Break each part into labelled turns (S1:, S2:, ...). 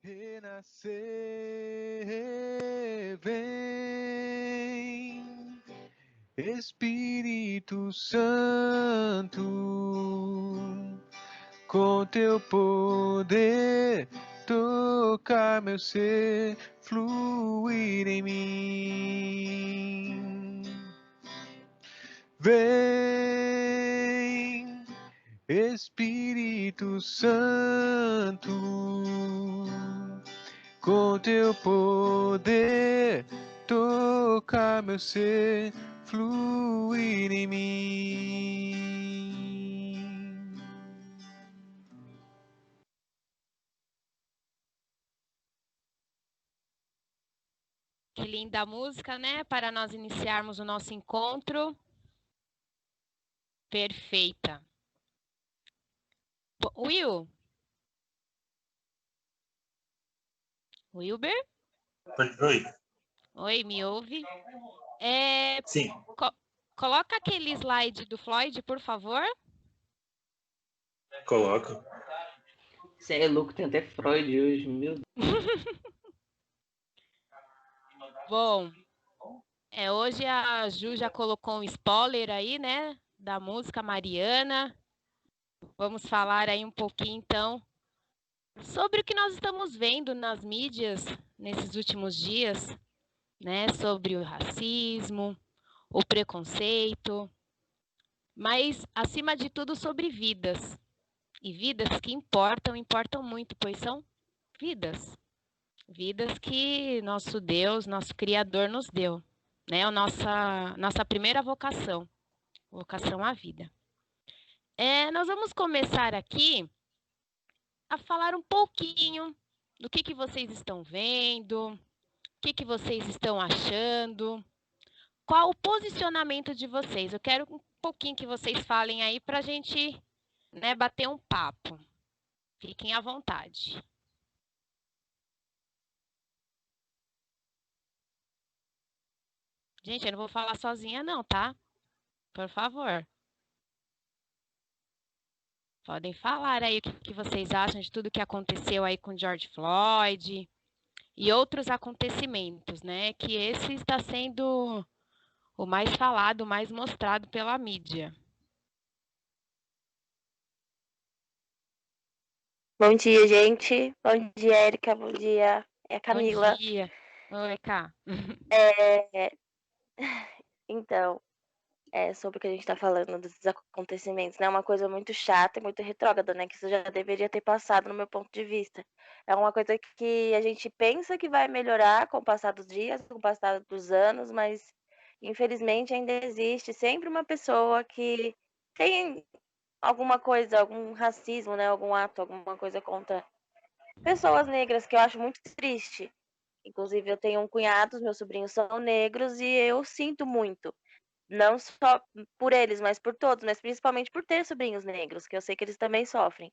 S1: renascer, vem, Espírito Santo, com teu poder tocar meu ser, fluir em mim. Vem, Espírito Santo, com teu poder tocar meu ser, fluir em mim.
S2: Que linda música, né? Para nós iniciarmos o nosso encontro. Perfeita. Will? Wilber?
S3: Oi.
S2: Oi, me ouve?
S3: Sim.
S2: Coloca aquele slide do Floyd, por favor.
S3: Coloco.
S4: Você é louco, tem até Freud hoje, meu Deus.
S2: Bom, hoje a Ju já colocou um spoiler aí, né? Da música Mariana. Vamos falar aí um pouquinho, então, sobre o que nós estamos vendo nas mídias nesses últimos dias, né? Sobre o racismo, o preconceito, mas, acima de tudo, sobre vidas. E vidas que importam muito, pois são vidas. Vidas que nosso Deus, nosso Criador nos deu, né? A nossa primeira vocação à vida. Nós vamos começar aqui a falar um pouquinho do que vocês estão vendo, o que vocês estão achando, qual o posicionamento de vocês. Eu quero um pouquinho que vocês falem aí para a gente, né, bater um papo. Fiquem à vontade. Gente, eu não vou falar sozinha não, tá? Por favor. Podem falar aí o que vocês acham de tudo que aconteceu aí com George Floyd e outros acontecimentos, né? Que esse está sendo o mais falado, o mais mostrado pela mídia.
S5: Bom dia, gente. Bom dia, Érica. Bom dia, Camila.
S2: Bom dia. Oi, Cá.
S5: Então, sobre o que a gente está falando desses acontecimentos, né? É uma coisa muito chata e muito retrógrada, né? Que isso já deveria ter passado no meu ponto de vista. É uma coisa que a gente pensa que vai melhorar com o passar dos dias, com o passar dos anos, mas infelizmente ainda existe sempre uma pessoa que tem alguma coisa, algum racismo, né? Algum ato, alguma coisa contra pessoas negras, que eu acho muito triste. Inclusive, eu tenho um cunhado, meus sobrinhos são negros, e eu sinto muito. Não só por eles, mas por todos, mas principalmente por ter sobrinhos negros, que eu sei que eles também sofrem.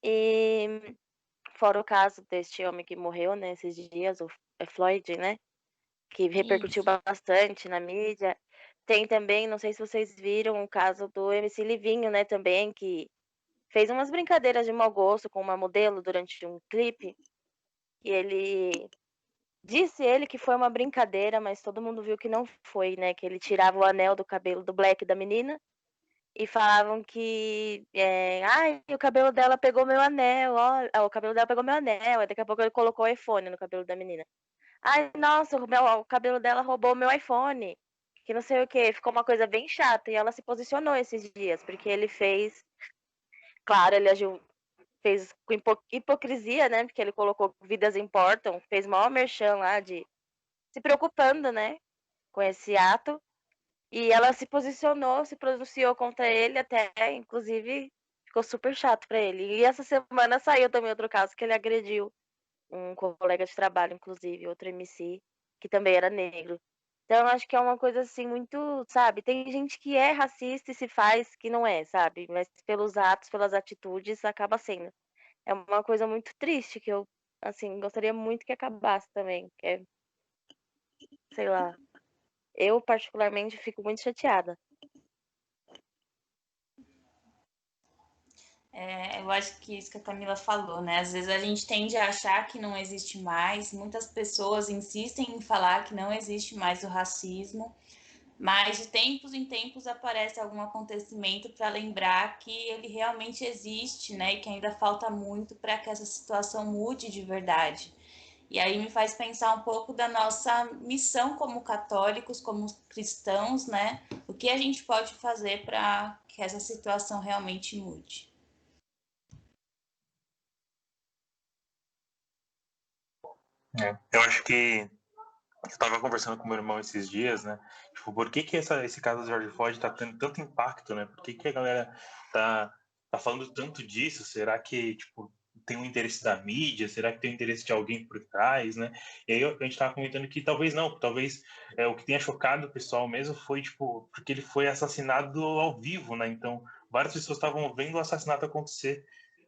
S5: E fora o caso deste homem que morreu, né, esses dias, o Floyd, né, que repercutiu bastante na mídia. Tem também, não sei se vocês viram, o caso do MC Livinho, né, também, que fez umas brincadeiras de mau gosto com uma modelo durante um clipe. E ele disse que foi uma brincadeira, mas todo mundo viu que não foi, né? Que ele tirava o anel do cabelo do Black da menina e falavam que o cabelo dela pegou meu anel, ó, o cabelo dela pegou meu anel, e daqui a pouco ele colocou o iPhone no cabelo da menina. Ai, nossa, o cabelo dela roubou meu iPhone, que não sei o que, ficou uma coisa bem chata, e ela se posicionou esses dias, porque ele fez, claro, ele agiu, fez com hipocrisia, né, porque ele colocou vidas importam, fez maior merchan lá de se preocupando, né, com esse ato, e ela se posicionou, se pronunciou contra ele, até, inclusive, ficou super chato para ele. E essa semana saiu também outro caso que ele agrediu um colega de trabalho, inclusive, outro MC, que também era negro. Então, acho que é uma coisa assim muito, sabe? Tem gente que é racista e se faz que não é, sabe? Mas pelos atos, pelas atitudes, acaba sendo. É uma coisa muito triste que eu, assim, gostaria muito que acabasse também. Que é, sei lá. Eu, particularmente, fico muito chateada.
S6: Eu acho que isso que a Camila falou, né? Às vezes a gente tende a achar que não existe mais, muitas pessoas insistem em falar que não existe mais o racismo, mas de tempos em tempos aparece algum acontecimento para lembrar que ele realmente existe, né? E que ainda falta muito para que essa situação mude de verdade. E aí me faz pensar um pouco da nossa missão como católicos, como cristãos, né? O que a gente pode fazer para que essa situação realmente mude.
S3: Eu acho que eu estava conversando com meu irmão esses dias, né? Tipo, por que esse caso do George Floyd tá tendo tanto impacto, né? Por que a galera tá falando tanto disso? Será que, tipo, tem um interesse da mídia? Será que tem um interesse de alguém por trás, né? E aí a gente estava comentando que talvez não, talvez o que tenha chocado o pessoal mesmo foi, tipo, porque ele foi assassinado ao vivo, né? Então, várias pessoas estavam vendo o assassinato acontecer,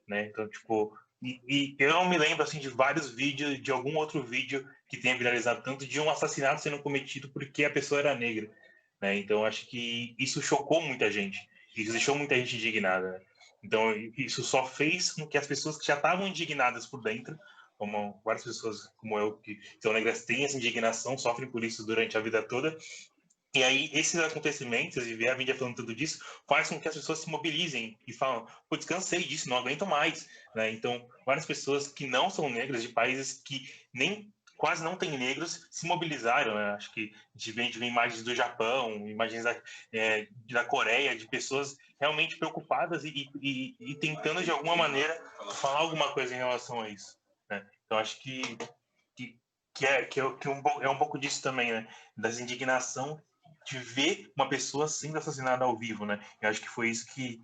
S3: né? Então, tipo, e eu não me lembro, assim, de vários vídeos, de algum outro vídeo que tenha viralizado tanto de um assassinato sendo cometido porque a pessoa era negra, né? Então, acho que isso chocou muita gente. Isso deixou muita gente indignada, né? Então, isso só fez com que as pessoas que já estavam indignadas por dentro, como várias pessoas como eu, que são negras, têm essa indignação, sofrem por isso durante a vida toda. E aí, esses acontecimentos, e ver a mídia falando tudo disso, faz com que as pessoas se mobilizem e falam, putz, cansei disso, não aguento mais, né? Então, várias pessoas que não são negras, de países que nem quase não têm negros, se mobilizaram, né? Acho que a gente vê imagens do Japão, imagens da Coreia, de pessoas realmente preocupadas e tentando, de alguma maneira, falar alguma coisa em relação a isso, né? Então, acho que é um pouco disso também, né? Das indignação de ver uma pessoa sendo assassinada ao vivo, né? Eu acho que foi isso que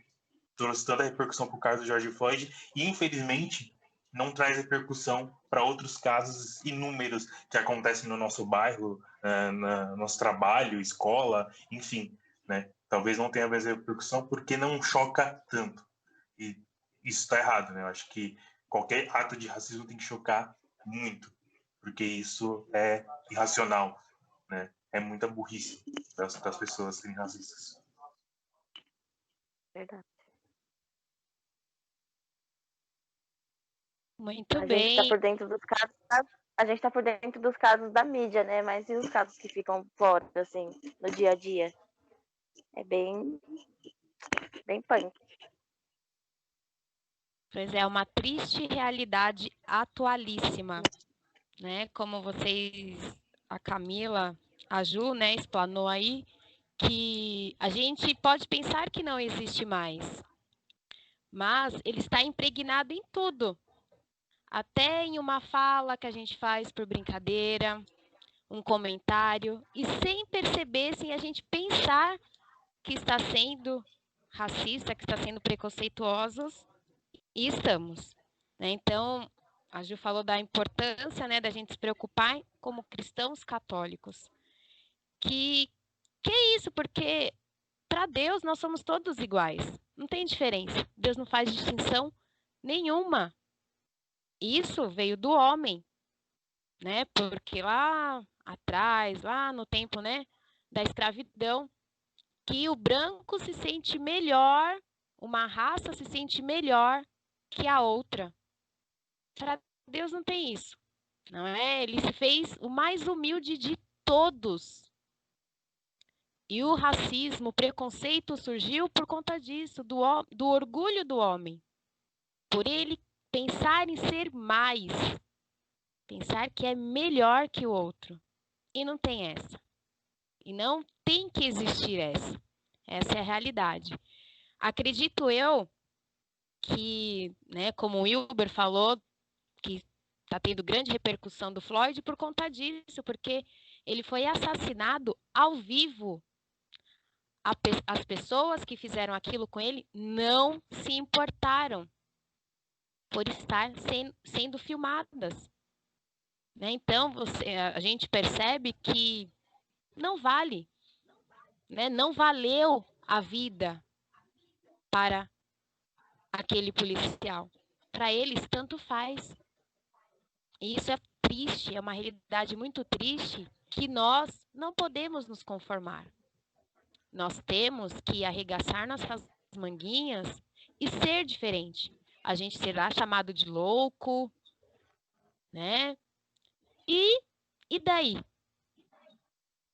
S3: trouxe tanta repercussão para o caso do George Floyd e, infelizmente, não traz repercussão para outros casos inúmeros que acontecem no nosso bairro, no nosso trabalho, escola, enfim, né? Talvez não tenha a mesma repercussão porque não choca tanto. E isso está errado, né? Eu acho que qualquer ato de racismo tem que chocar muito, porque isso é irracional, né? É muita burrice das pessoas serem racistas.
S5: Verdade.
S2: Muito
S5: A gente
S2: bem.
S5: tá por dentro dos casos, a gente tá por dentro dos casos da mídia, né? Mas e os casos que ficam fora, assim, no dia a dia? É bem punk.
S2: Pois é, uma triste realidade atualíssima, né? Como vocês, a Camila, a Ju, né, explanou aí, que a gente pode pensar que não existe mais, mas ele está impregnado em tudo, até em uma fala que a gente faz por brincadeira, um comentário, e sem perceber, sem a gente pensar que está sendo racista, que está sendo preconceituosos, e estamos, né? Então, a Ju falou da importância, né, da gente se preocupar como cristãos católicos. Que é isso? Porque para Deus nós somos todos iguais. Não tem diferença. Deus não faz distinção nenhuma. Isso veio do homem, né? Porque lá atrás, lá no tempo, né, da escravidão, que o branco se sente melhor, uma raça se sente melhor que a outra. Para Deus não tem isso, não é? Ele se fez o mais humilde de todos. E o racismo, o preconceito surgiu por conta disso, do orgulho do homem. Por ele pensar em ser mais, pensar que é melhor que o outro. E não tem essa. E não tem que existir essa. Essa é a realidade. Acredito eu que, né, como o Wilber falou, que está tendo grande repercussão do Floyd por conta disso, porque ele foi assassinado ao vivo. As pessoas que fizeram aquilo com ele não se importaram por estar sendo filmadas, né? Então, a gente percebe que não vale, né? Não valeu a vida para aquele policial. Para eles, tanto faz. E isso é triste, é uma realidade muito triste que nós não podemos nos conformar. Nós temos que arregaçar nossas manguinhas e ser diferente. A gente será chamado de louco, né? E daí?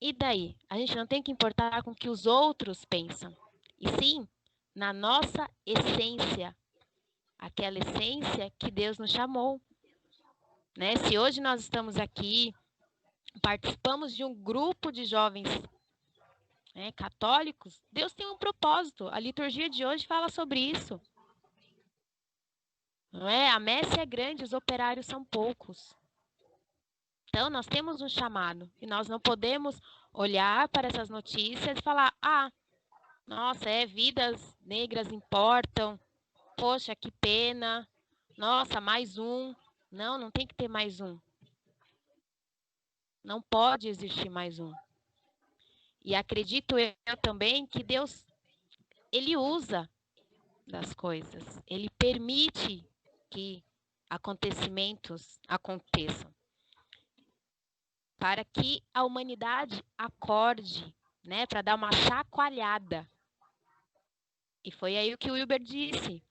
S2: E daí? A gente não tem que importar com o que os outros pensam, e sim na nossa essência, aquela essência que Deus nos chamou, né? Se hoje nós estamos aqui, participamos de um grupo de jovens, né, católicos, Deus tem um propósito. A liturgia de hoje fala sobre isso. Não é? A messe é grande, os operários são poucos. Então, nós temos um chamado e nós não podemos olhar para essas notícias e falar: ah, nossa, vidas negras importam, poxa, que pena, nossa, mais um. Não, não tem que ter mais um. Não pode existir mais um. E acredito eu também que Deus, ele usa das coisas, ele permite que acontecimentos aconteçam, para que a humanidade acorde, né, para dar uma chacoalhada. E foi aí o que o Wilber disse,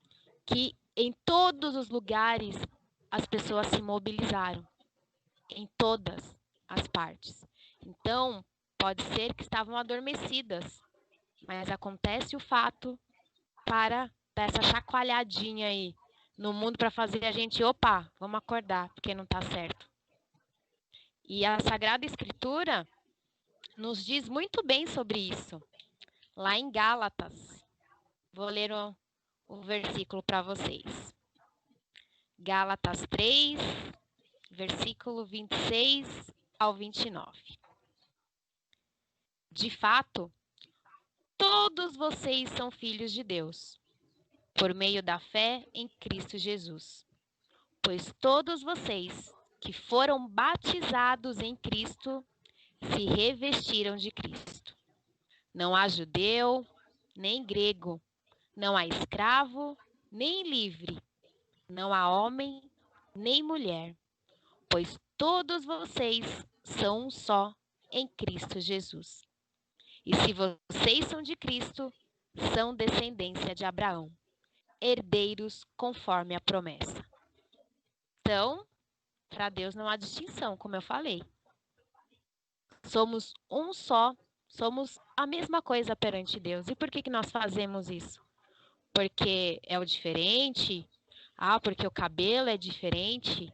S2: que em todos os lugares as pessoas se mobilizaram, em todas as partes. Então, pode ser que estavam adormecidas, mas acontece o fato para dar essa chacoalhadinha aí no mundo para fazer a gente, opa, vamos acordar, porque não está certo. E a Sagrada Escritura nos diz muito bem sobre isso. Lá em Gálatas, vou ler o versículo para vocês. Gálatas 3, versículo 26 ao 29. De fato, todos vocês são filhos de Deus, por meio da fé em Cristo Jesus. Pois todos vocês que foram batizados em Cristo se revestiram de Cristo. Não há judeu, nem grego, não há escravo, nem livre, não há homem, nem mulher, pois todos vocês são um só em Cristo Jesus. E se vocês são de Cristo, são descendência de Abraão, herdeiros conforme a promessa. Então, para Deus não há distinção, como eu falei. Somos um só, somos a mesma coisa perante Deus. E por que nós fazemos isso? Porque é o diferente? Ah, porque o cabelo é diferente?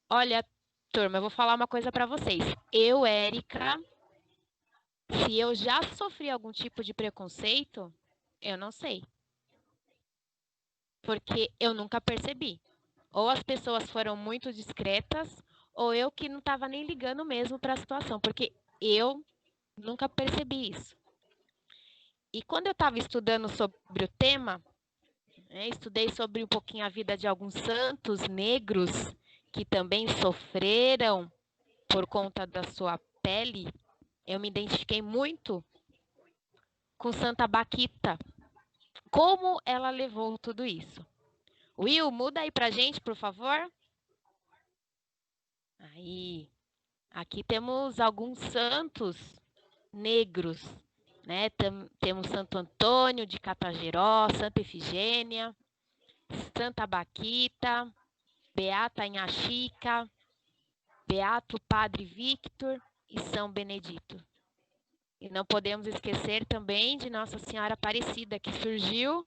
S2: Olha, turma, eu vou falar uma coisa para vocês. Eu, Érica, se eu já sofri algum tipo de preconceito, eu não sei. Porque eu nunca percebi. Ou as pessoas foram muito discretas, ou eu que não estava nem ligando mesmo para a situação, porque eu nunca percebi isso. E quando eu estava estudando sobre o tema, estudei sobre um pouquinho a vida de alguns santos negros que também sofreram por conta da sua pele, eu me identifiquei muito com Santa Baquita. Como ela levou tudo isso? Will, muda aí pra gente, por favor. Aí, aqui temos alguns santos negros, né? Temos Santo Antônio de Catageró, Santa Efigênia, Santa Baquita, Beata Inhaxica, Beato Padre Victor e São Benedito. E não podemos esquecer também de Nossa Senhora Aparecida, que surgiu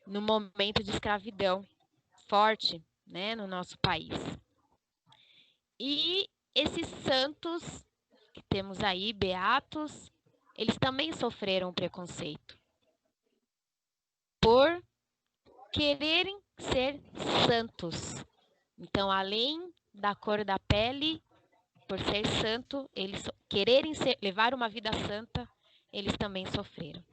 S2: no momento de escravidão forte, né, no nosso país. E esses santos que temos aí, beatos, eles também sofreram preconceito por quererem ser santos. Então, além da cor da pele, por ser santo, eles quererem levar uma vida santa, eles também sofreram.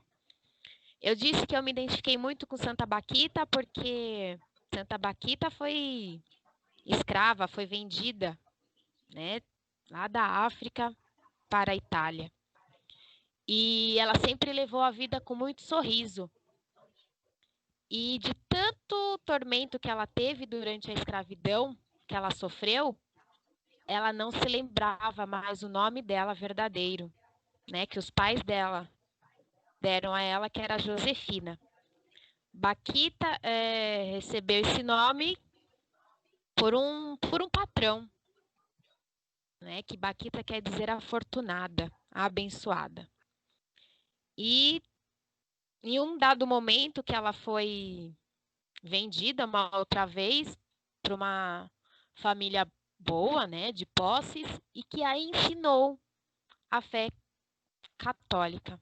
S2: Eu disse que eu me identifiquei muito com Santa Baquita porque Santa Baquita foi escrava, foi vendida, né, lá da África para a Itália. E ela sempre levou a vida com muito sorriso. E de tanto tormento que ela teve durante a escravidão, que ela sofreu, ela não se lembrava mais o nome dela verdadeiro, né, que os pais dela deram a ela, que era Josefina. Baquita recebeu esse nome por um patrão, né? Que Baquita quer dizer afortunada, abençoada. E em um dado momento que ela foi vendida uma outra vez para uma família boa, né, de posses, e que a ensinou a fé católica.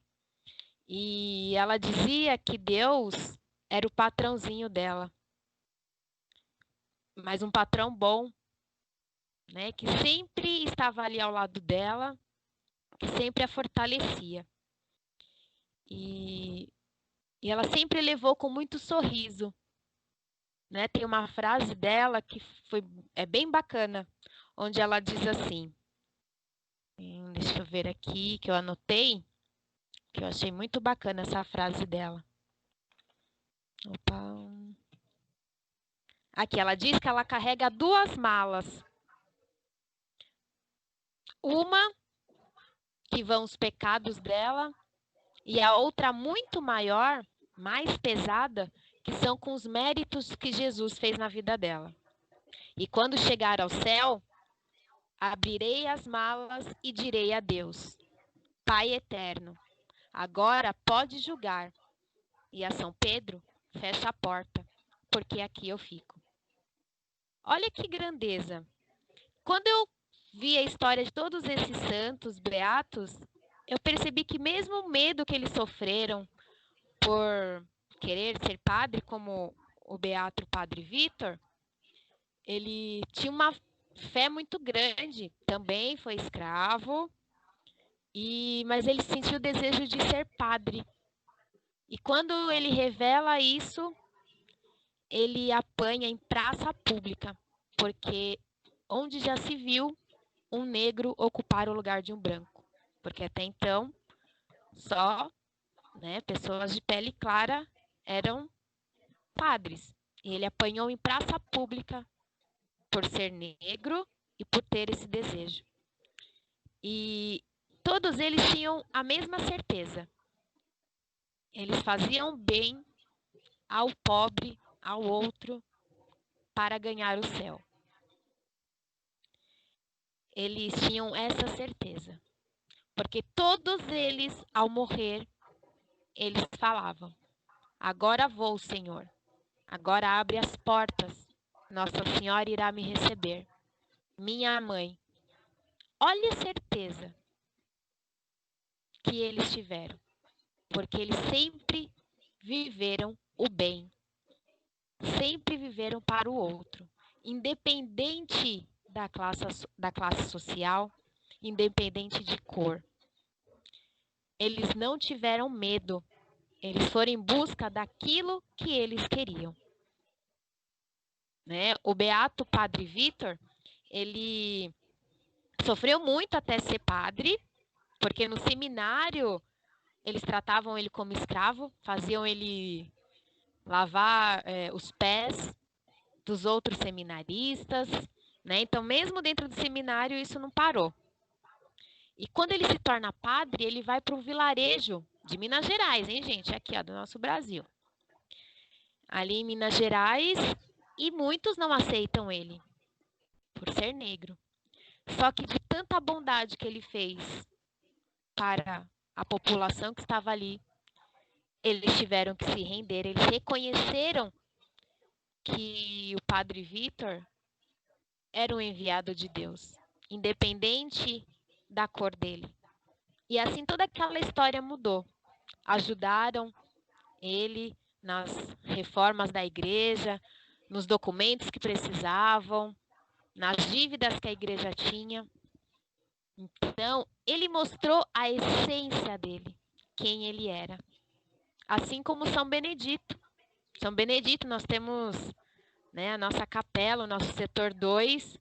S2: E ela dizia que Deus era o patrãozinho dela, mas um patrão bom, né, que sempre estava ali ao lado dela, que sempre a fortalecia. E ela sempre levou com muito sorriso, né? Tem uma frase dela que é bem bacana, onde ela diz assim, deixa eu ver aqui, que eu anotei, que eu achei muito bacana essa frase dela. Opa. Aqui, ela diz que ela carrega 2 malas. Uma que vão os pecados dela e a outra muito maior, mais pesada, que são com os méritos que Jesus fez na vida dela. E quando chegar ao céu, abrirei as malas e direi a Deus, Pai eterno, agora pode julgar. E a São Pedro, fecha a porta, porque aqui eu fico. Olha que grandeza. Quando eu vi a história de todos esses santos beatos, eu percebi que mesmo o medo que eles sofreram por querer ser padre, como o beato Padre Vítor, ele tinha uma fé muito grande, também foi escravo, mas ele sentiu o desejo de ser padre. E quando ele revela isso, ele apanha em praça pública, porque onde já se viu um negro ocupar o lugar de um branco, porque até então só, né, pessoas de pele clara eram padres. E ele apanhou em praça pública por ser negro e por ter esse desejo. E todos eles tinham a mesma certeza. Eles faziam bem ao pobre, ao outro, para ganhar o céu. Eles tinham essa certeza. Porque todos eles, ao morrer, eles falavam, agora vou, Senhor. Agora abre as portas. Nossa Senhora irá me receber. Minha mãe. Olha a certeza que eles tiveram. Porque eles sempre viveram o bem. Sempre viveram para o outro. Independente da classe social, independente de cor. Eles não tiveram medo. Eles foram em busca daquilo que eles queriam. Né? O beato Padre Vítor, ele sofreu muito até ser padre, porque no seminário eles tratavam ele como escravo, faziam ele lavar os pés dos outros seminaristas, né? Então, mesmo dentro do seminário, isso não parou. E quando ele se torna padre, ele vai para um vilarejo de Minas Gerais, hein, gente? Aqui, ó, do nosso Brasil. Ali em Minas Gerais, e muitos não aceitam ele, por ser negro. Só que de tanta bondade que ele fez para a população que estava ali, eles tiveram que se render, eles reconheceram que o Padre Vítor era um enviado de Deus, independente da cor dele. E assim toda aquela história mudou. Ajudaram ele nas reformas da igreja, nos documentos que precisavam, nas dívidas que a igreja tinha. Então, ele mostrou a essência dele, quem ele era. Assim como São Benedito. São Benedito, nós temos, né, a nossa capela, o nosso setor 2,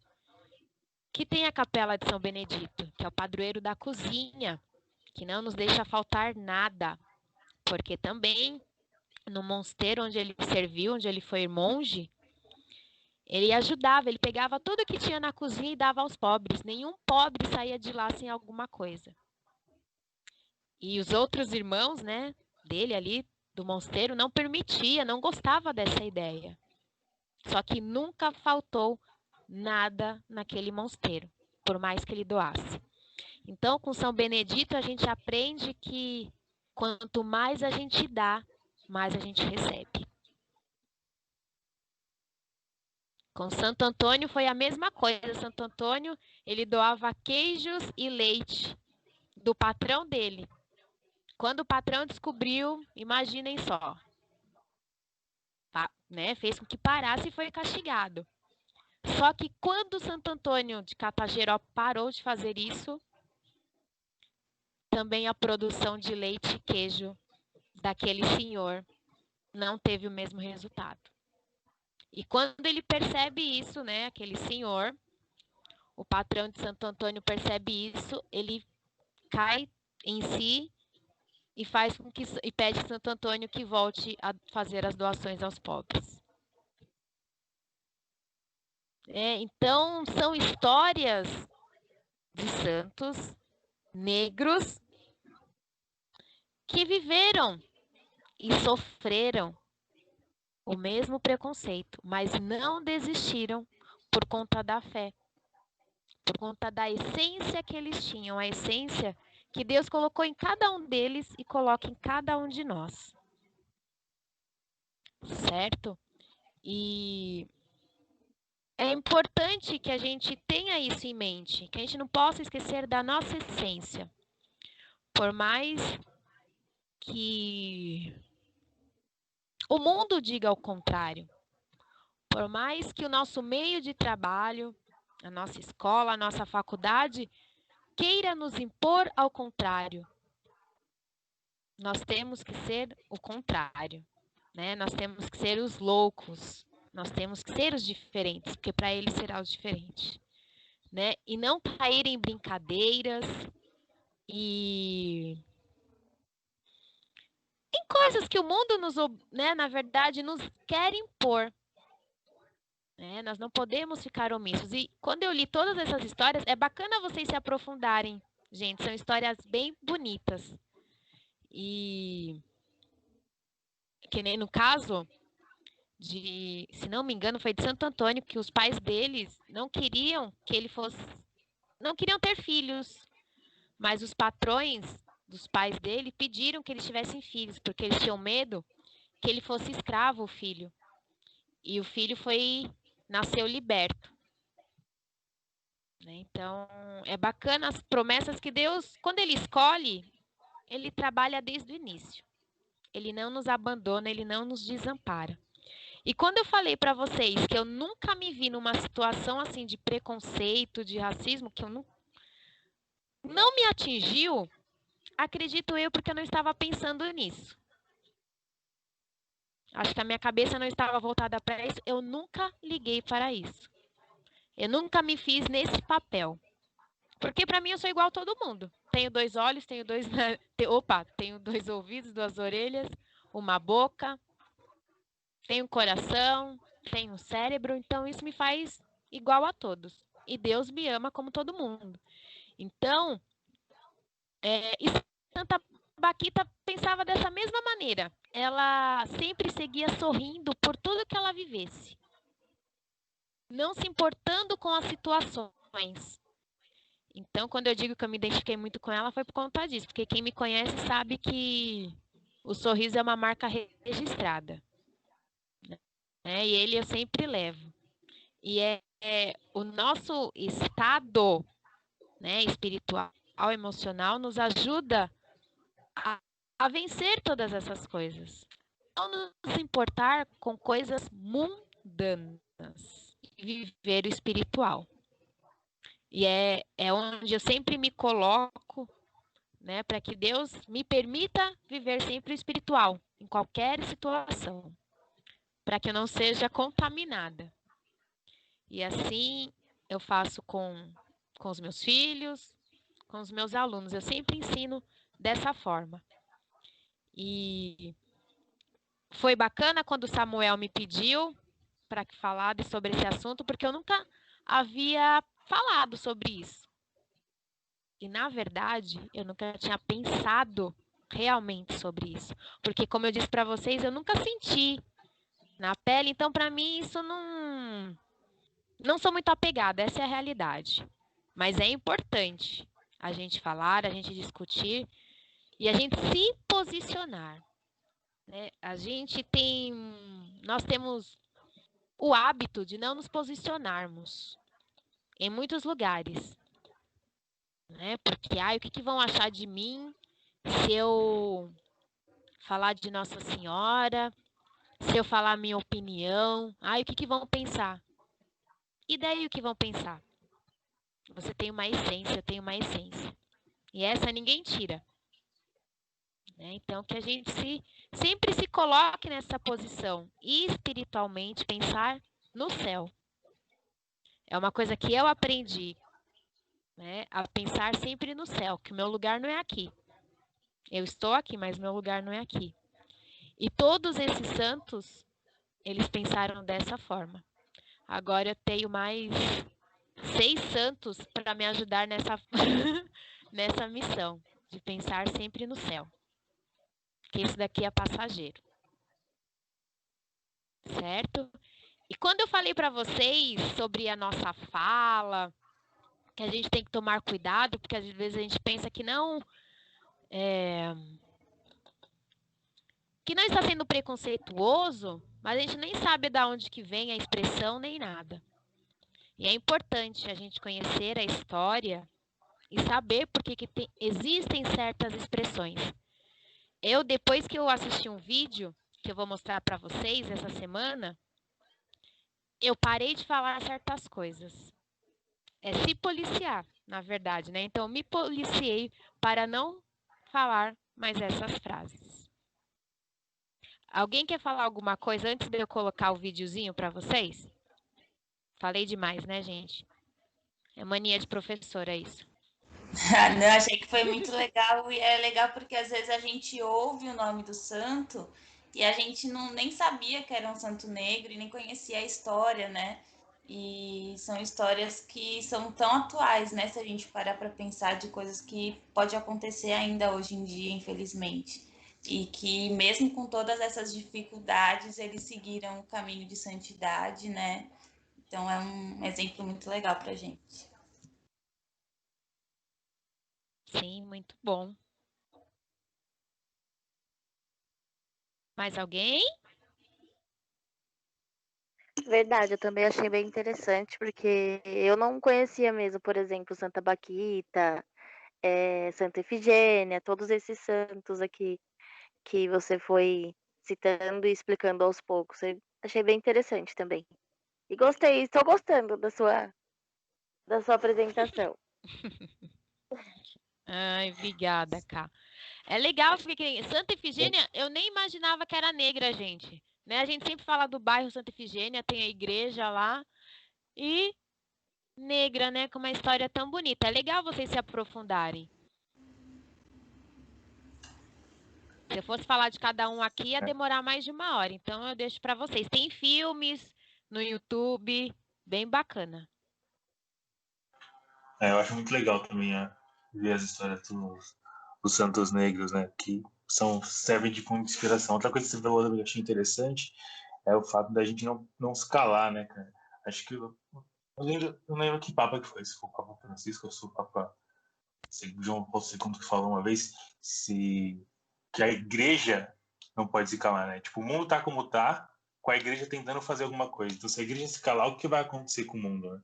S2: que tem a capela de São Benedito, que é o padroeiro da cozinha, que não nos deixa faltar nada, porque também no mosteiro onde ele serviu, onde ele foi monge, ele ajudava, ele pegava tudo que tinha na cozinha e dava aos pobres. Nenhum pobre saía de lá sem alguma coisa. E os outros irmãos, né, dele ali, do mosteiro, não permitia, não gostava dessa ideia. Só que nunca faltou nada naquele mosteiro, por mais que ele doasse. Então, com São Benedito, a gente aprende que quanto mais a gente dá, mais a gente recebe. Com Santo Antônio foi a mesma coisa. Santo Antônio, ele doava queijos e leite do patrão dele. Quando o patrão descobriu, imaginem só, né, fez com que parasse e foi castigado. Só que quando Santo Antônio de Catageiró parou de fazer isso, também a produção de leite e queijo daquele senhor não teve o mesmo resultado. E quando ele percebe isso, né, aquele senhor, o patrão de Santo Antônio percebe isso, ele cai em si e pede a Santo Antônio que volte a fazer as doações aos pobres. Então, são histórias de santos negros que viveram e sofreram o mesmo preconceito, mas não desistiram por conta da fé, por conta da essência que eles tinham, a essência que Deus colocou em cada um deles e coloca em cada um de nós. Certo? E é importante que a gente tenha isso em mente, que a gente não possa esquecer da nossa essência. Por mais que o mundo diga o contrário, por mais que o nosso meio de trabalho, a nossa escola, a nossa faculdade, queira nos impor ao contrário, nós temos que ser o contrário, né? Nós temos que ser os loucos, nós temos que ser os diferentes, porque para eles será o diferente, né? E não cair em brincadeiras e em coisas que o mundo né, na verdade, nos quer impor. Nós não podemos ficar omissos. E quando eu li todas essas histórias, é bacana vocês se aprofundarem, gente. São histórias bem bonitas. E que nem no caso se não me engano, foi de Santo Antônio, que os pais deles não queriam que ele fosse, não queriam ter filhos, mas os patrões dos pais dele pediram que eles tivessem filhos, porque eles tinham medo que ele fosse escravo, o filho. E o filho nasceu liberto. Então, é bacana as promessas que Deus, quando Ele escolhe, Ele trabalha desde o início. Ele não nos abandona, Ele não nos desampara. E quando eu falei para vocês que eu nunca me vi numa situação assim de preconceito, de racismo, que eu não me atingiu, acredito eu, porque eu não estava pensando nisso. Acho que a minha cabeça não estava voltada para isso. Eu nunca liguei para isso. Eu nunca me fiz nesse papel. Porque para mim eu sou igual a todo mundo. Tenho 2 olhos, tenho 2 ouvidos, 2 orelhas, uma boca, tenho um coração, tenho um cérebro, então isso me faz igual a todos. E Deus me ama como todo mundo. Então, e Santa Baquita pensava dessa mesma maneira. Ela sempre seguia sorrindo por tudo que ela vivesse, não se importando com as situações. Então, quando eu digo que eu me identifiquei muito com ela, foi por conta disso, porque quem me conhece sabe que o sorriso é uma marca registrada, né? E ele eu sempre levo. E o nosso estado, né, espiritual, emocional, nos ajuda a vencer todas essas coisas. Não nos importar com coisas mundanas e viver o espiritual. E é onde eu sempre me coloco, né, para que Deus me permita viver sempre o espiritual, em qualquer situação, para que eu não seja contaminada. E assim eu faço com os meus filhos, com os meus alunos. Eu sempre ensino dessa forma. E foi bacana quando o Samuel me pediu para que falasse sobre esse assunto, porque eu nunca havia falado sobre isso. E, na verdade, eu nunca tinha pensado realmente sobre isso. Porque, como eu disse para vocês, eu nunca senti na pele, então para mim isso não sou muito apegada, essa é a realidade. Mas é importante a gente falar, a gente discutir e a gente se posicionar, né? Nós temos o hábito de não nos posicionarmos em muitos lugares, né? Porque, o que vão achar de mim se eu falar de Nossa Senhora, se eu falar minha opinião? O que vão pensar? E daí o que vão pensar? Você tem uma essência, eu tenho uma essência. E essa ninguém tira. Né? Então, que a gente sempre se coloque nessa posição e espiritualmente pensar no céu. É uma coisa que eu aprendi, né? A pensar sempre no céu, que o meu lugar não é aqui. Eu estou aqui, mas meu lugar não é aqui. E todos esses santos, eles pensaram dessa forma. Agora eu tenho mais 6 santos para me ajudar nessa missão, de pensar sempre no céu. Que isso daqui é passageiro. Certo? E quando eu falei para vocês sobre a nossa fala, que a gente tem que tomar cuidado, porque às vezes a gente pensa que não está sendo preconceituoso, mas a gente nem sabe de onde que vem a expressão nem nada. E é importante a gente conhecer a história e saber por que existem certas expressões. Depois que eu assisti um vídeo, que eu vou mostrar para vocês essa semana, eu parei de falar certas coisas. É se policiar, na verdade, né? Então, eu me policiei para não falar mais essas frases. Alguém quer falar alguma coisa antes de eu colocar o videozinho para vocês? Falei demais, né, gente? É mania de professora isso.
S6: Não, achei que foi muito legal. E é legal porque às vezes a gente ouve o nome do santo e a gente nem sabia que era um santo negro e nem conhecia a história, né? E são histórias que são tão atuais, né? Se a gente parar para pensar de coisas que pode acontecer ainda hoje em dia, infelizmente. E que mesmo com todas essas dificuldades, eles seguiram o caminho de santidade, né? Então é um exemplo muito legal pra gente.
S2: Sim, muito bom. Mais alguém?
S5: Verdade, eu também achei bem interessante, porque eu não conhecia mesmo, por exemplo, Santa Baquita, Santa Efigênia, todos esses santos aqui que você foi citando e explicando aos poucos. Eu achei bem interessante também. E gostei, estou gostando da sua apresentação.
S2: Ai, obrigada, Cá. É legal, porque Santa Efigênia, eu nem imaginava que era negra, gente. Né? A gente sempre fala do bairro Santa Efigênia, tem a igreja lá. E negra, né? Com uma história tão bonita. É legal vocês se aprofundarem. Se eu fosse falar de cada um aqui, ia demorar mais de 1 hora. Então, eu deixo para vocês. Tem filmes no YouTube, bem bacana.
S3: Eu acho muito legal também ver as histórias dos santos negros, né? Que servem de fonte de inspiração. Outra coisa que você falou que eu achei interessante é o fato da gente não se calar, né, cara? Acho que eu não lembro que papa que foi, se foi o Papa Francisco ou se foi o Papa João Paulo II que falou uma vez que a igreja não pode se calar, né? Tipo, o mundo tá como tá, com a igreja tentando fazer alguma coisa. Então, se a igreja se calar, o que vai acontecer com o mundo, né?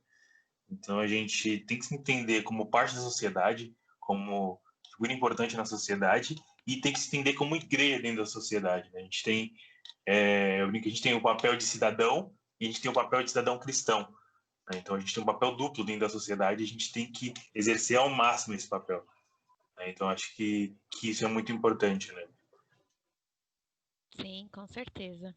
S3: Então, a gente tem que se entender como parte da sociedade, como figura importante na sociedade, e tem que se entender como igreja dentro da sociedade, né? A gente tem o papel de cidadão e a gente tem o papel de cidadão cristão, né? Então, a gente tem um papel duplo dentro da sociedade e a gente tem que exercer ao máximo esse papel, né? Então, acho que isso é muito importante, né?
S2: Sim, com certeza.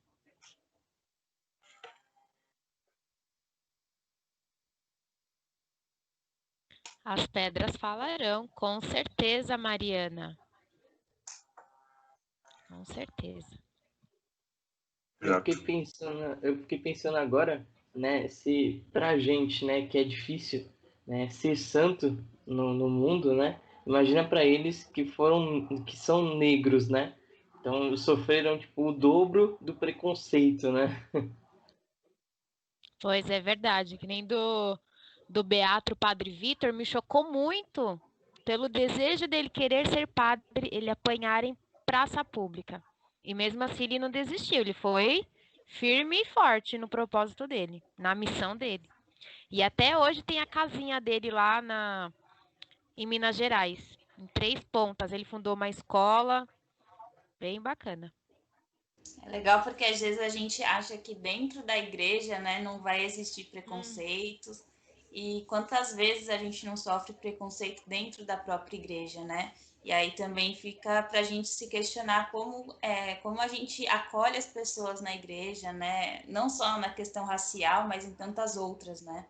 S2: As pedras falarão, com certeza, Mariana. Com certeza.
S4: Eu fiquei pensando agora, né, se pra gente, né, que é difícil, né, ser santo no mundo, né, Imagina para eles que são negros, né? Então sofreram tipo o dobro do preconceito, né?
S2: Pois é verdade, que nem do Beato Padre Vitor, me chocou muito pelo desejo dele querer ser padre, ele apanhar em praça pública. E mesmo assim ele não desistiu, ele foi firme e forte no propósito dele, na missão dele. E até hoje tem a casinha dele lá em Minas Gerais, em Três Pontas. Ele fundou uma escola bem bacana.
S6: É legal porque às vezes a gente acha que dentro da igreja, né, não vai existir preconceitos. E quantas vezes a gente não sofre preconceito dentro da própria igreja, né? E aí também fica para a gente se questionar como a gente acolhe as pessoas na igreja, né? Não só na questão racial, mas em tantas outras, né?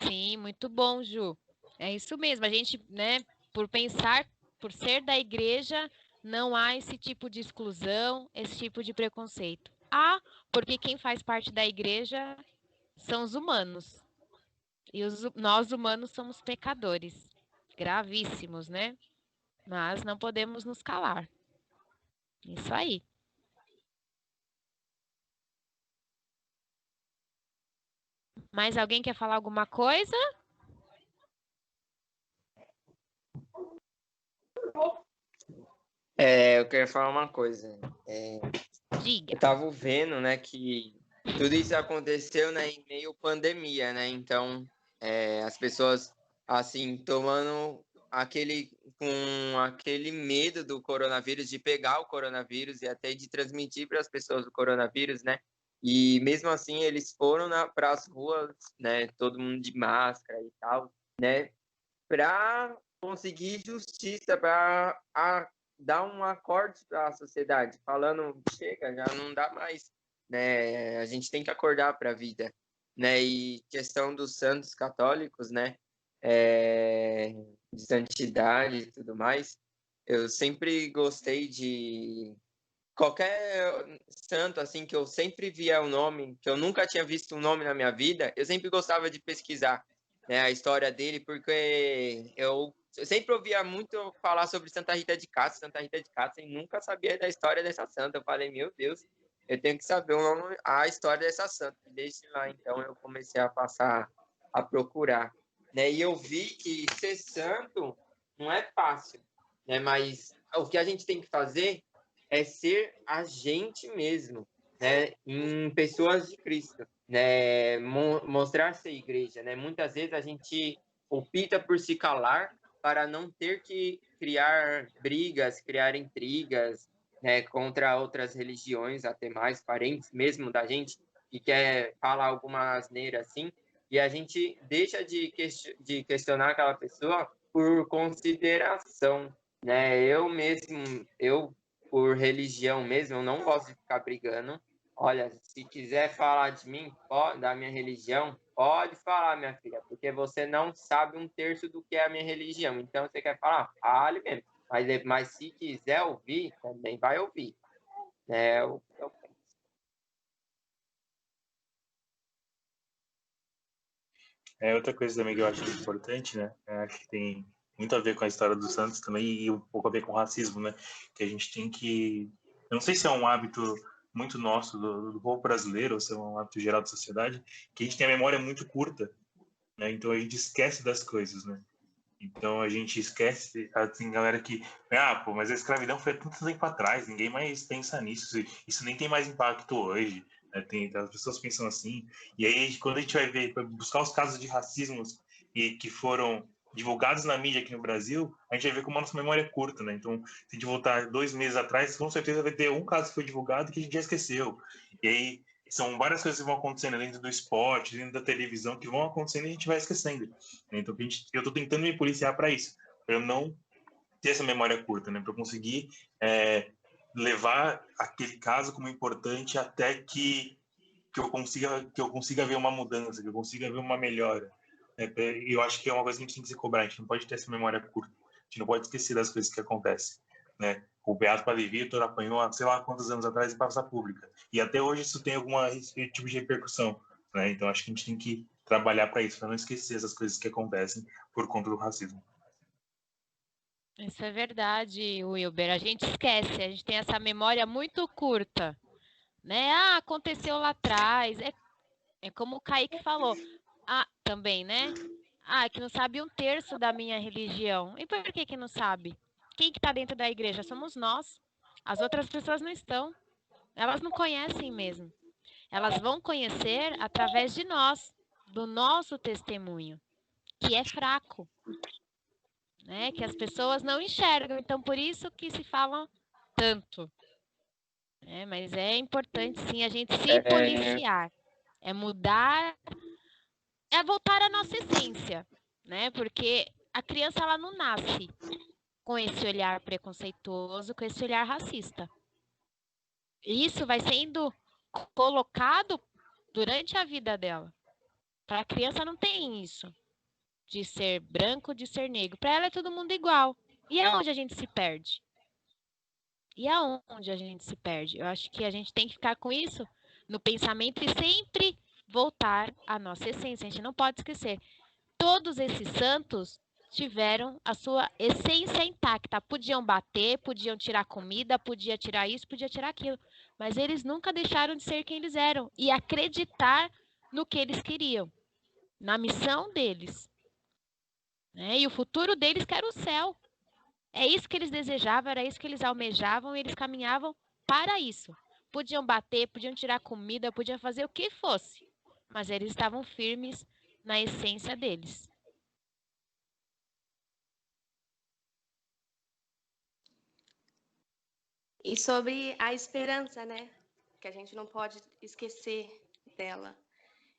S2: Sim, muito bom, Ju. É isso mesmo. A gente, né, por ser da igreja, não há esse tipo de exclusão, esse tipo de preconceito. Há, porque quem faz parte da igreja são os humanos. E nós humanos somos pecadores, gravíssimos, né? Mas não podemos nos calar. Isso aí. Mais alguém quer falar alguma coisa?
S7: Eu queria falar uma coisa.
S2: Diga.
S7: Eu tava vendo, né, que tudo isso aconteceu, né, em meio pandemia, né? Então, as pessoas, assim, com aquele medo do coronavírus, de pegar o coronavírus e até de transmitir para as pessoas o coronavírus, né? E mesmo assim, eles foram para as ruas, né, todo mundo de máscara e tal, né, para conseguir justiça, para dar um acorde para a sociedade, falando, chega, já não dá mais, né? A gente tem que acordar para a vida, né? E questão dos santos católicos, né? De santidade e tudo mais, eu sempre gostei de qualquer santo assim que eu sempre via o nome, que eu nunca tinha visto um nome na minha vida, eu sempre gostava de pesquisar, né, a história dele, porque eu sempre ouvia muito falar sobre Santa Rita de Cássia, e nunca sabia da história dessa santa. Eu falei, meu Deus, eu tenho que saber o nome, a história dessa santa. E desde lá, então, eu comecei a passar a procurar, né? E eu vi que ser santo não é fácil, né? Mas o que a gente tem que fazer é ser a gente mesmo, né, em pessoas de Cristo, né, mostrar ser igreja, né? Muitas vezes a gente opta por se calar para não ter que criar brigas, criar intrigas, né, contra outras religiões, até mais parentes mesmo da gente que quer falar alguma asneira assim, e a gente deixa de questionar aquela pessoa por consideração, né? Eu por religião mesmo, eu não gosto de ficar brigando. Olha, se quiser falar de mim, da minha religião, pode falar, minha filha, porque você não sabe um terço do que é a minha religião. Então, você quer falar? Fale mesmo. Mas se quiser ouvir, também vai ouvir. Né?
S3: Outra coisa também que eu acho importante, né? Acho que tem muito a ver com a história dos Santos também e um pouco a ver com o racismo, né? Que a gente tem que... Eu não sei se é um hábito muito nosso, do povo brasileiro, ou se é um hábito geral da sociedade, que a gente tem a memória muito curta, né? Então a gente esquece das coisas, né? Então a gente esquece, tem galera que, pô, mas a escravidão foi há tanto tempo atrás, ninguém mais pensa nisso, isso nem tem mais impacto hoje, né? As pessoas pensam assim, e aí quando a gente vai ver, buscar os casos de racismo e que foram divulgados na mídia aqui no Brasil, a gente vai ver como a nossa memória é curta, né? Então, se a gente voltar 2 meses atrás, com certeza vai ter um caso que foi divulgado que a gente já esqueceu. E aí são várias coisas que vão acontecendo dentro do esporte, dentro da televisão, que vão acontecendo e a gente vai esquecendo. Então, eu estou tentando me policiar para isso, para eu não ter essa memória curta, né? Para eu conseguir levar aquele caso como importante até que eu consiga ver uma mudança, que eu consiga ver uma melhora. Eu acho que é uma coisa que a gente tem que se cobrar, a gente não pode ter essa memória curta, a gente não pode esquecer das coisas que acontecem, né? O Beato Padre Vitor apanhou há sei lá quantos anos atrás em praça pública, e até hoje isso tem algum tipo de repercussão, né? Então acho que a gente tem que trabalhar para isso, para não esquecer essas coisas que acontecem, por conta do racismo.
S2: Isso é verdade, Wilber. A gente esquece, a gente tem essa memória muito curta, né? Ah, aconteceu lá atrás. É como o Kaique falou. Ah, também, né? Ah, que não sabe 1/3 da minha religião. E por que não sabe? Quem que tá dentro da igreja? Somos nós. As outras pessoas não estão. Elas não conhecem mesmo. Elas vão conhecer através de nós, do nosso testemunho, que é fraco, né? Que as pessoas não enxergam. Então, por isso que se fala tanto. Né? Mas é importante, sim, a gente se policiar. É mudar, é voltar à nossa essência, né? Porque a criança, ela não nasce com esse olhar preconceituoso, com esse olhar racista. Isso vai sendo colocado durante a vida dela. Para a criança não tem isso de ser branco, de ser negro. Para ela é todo mundo igual. E é onde a gente se perde. E aonde a gente se perde? Eu acho que a gente tem que ficar com isso no pensamento e sempre voltar à nossa essência. A gente não pode esquecer. Todos esses santos tiveram a sua essência intacta. Podiam bater, podiam tirar comida, podia tirar isso, podia tirar aquilo. Mas eles nunca deixaram de ser quem eles eram e acreditar no que eles queriam, na missão deles. Né? E o futuro deles que era o céu. É isso que eles desejavam, era isso que eles almejavam e eles caminhavam para isso. Podiam bater, podiam tirar comida, podiam fazer o que fosse, mas eles estavam firmes na essência deles.
S8: E sobre a esperança, né? Que a gente não pode esquecer dela.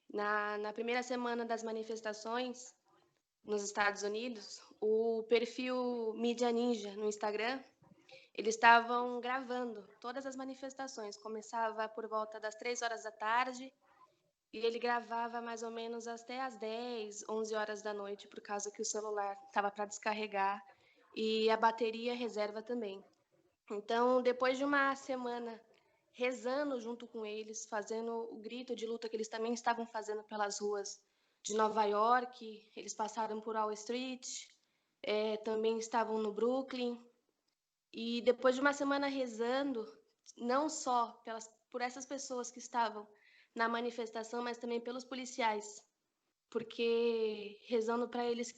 S8: Na primeira semana das manifestações nos Estados Unidos, o perfil Mídia Ninja no Instagram, eles estavam gravando todas as manifestações. Começava por volta das 3 horas da tarde e ele gravava mais ou menos até às 10, 11 horas da noite, por causa que o celular estava para descarregar e a bateria reserva também. Então, depois de uma semana rezando junto com eles, fazendo o grito de luta que eles também estavam fazendo pelas ruas de Nova York, eles passaram por Wall Street, também estavam no Brooklyn. E depois de uma semana rezando, não só por essas pessoas que estavam na manifestação, mas também pelos policiais, porque rezando para eles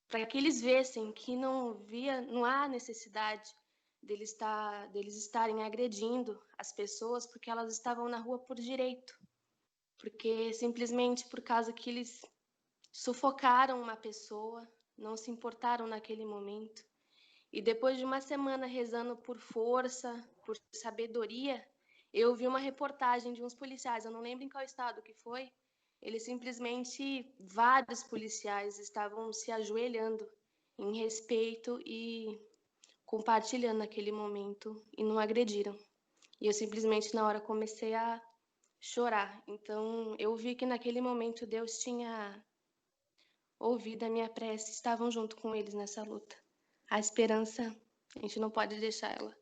S8: para que eles vissem que não há necessidade deles estarem agredindo as pessoas porque elas estavam na rua por direito, porque simplesmente por causa que eles sufocaram uma pessoa, não se importaram naquele momento. E depois de uma semana rezando por força, por sabedoria, eu vi uma reportagem de uns policiais, eu não lembro em qual estado que foi, eles simplesmente, vários policiais estavam se ajoelhando em respeito e compartilhando naquele momento e não agrediram. E eu simplesmente na hora comecei a chorar. Então eu vi que naquele momento Deus tinha ouvido a minha prece, estavam junto com eles nessa luta. A esperança, a gente não pode deixar ela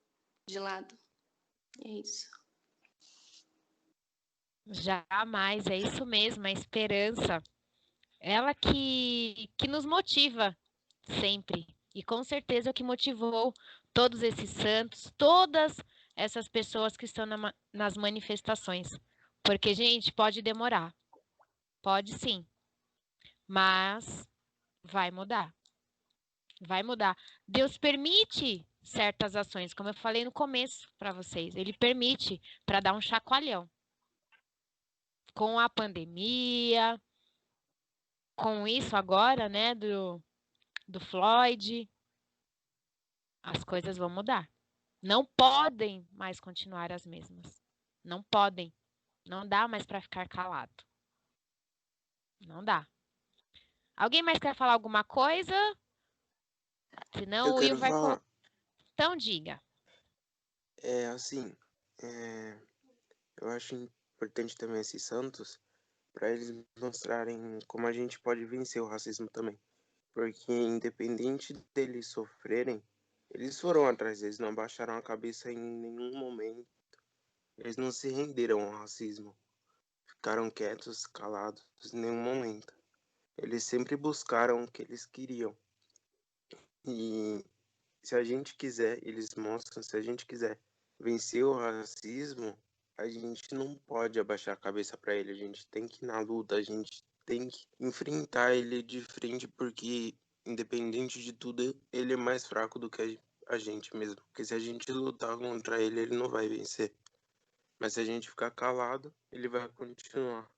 S8: de lado. É isso.
S2: Jamais, é isso mesmo, a esperança. Ela que nos motiva sempre. E com certeza é o que motivou todos esses santos, todas essas pessoas que estão nas manifestações. Porque, gente, pode demorar. Pode sim. Mas vai mudar. Vai mudar. Deus permite certas ações, como eu falei no começo para vocês. Ele permite para dar um chacoalhão. Com a pandemia, com isso agora, né, do Floyd, as coisas vão mudar. Não podem mais continuar as mesmas. Não podem. Não dá mais para ficar calado. Não dá. Alguém mais quer falar alguma coisa? Senão
S9: Eu
S2: o Will
S9: quero
S2: vai...
S9: falar.
S2: Então diga.
S9: Assim, eu acho importante também esses santos para eles mostrarem como a gente pode vencer o racismo também. Porque independente deles sofrerem, eles foram atrás, eles não abaixaram a cabeça em nenhum momento. Eles não se renderam ao racismo. Ficaram quietos, calados em nenhum momento. eles sempre buscaram o que eles queriam. E se a gente quiser, eles mostram, se a gente quiser vencer o racismo, a gente não pode abaixar a cabeça para ele, a gente tem que ir na luta, a gente tem que enfrentar ele de frente, porque independente de tudo, ele é mais fraco do que a gente mesmo. Porque se a gente lutar contra ele, ele não vai vencer. Mas se a gente ficar calado, ele vai continuar.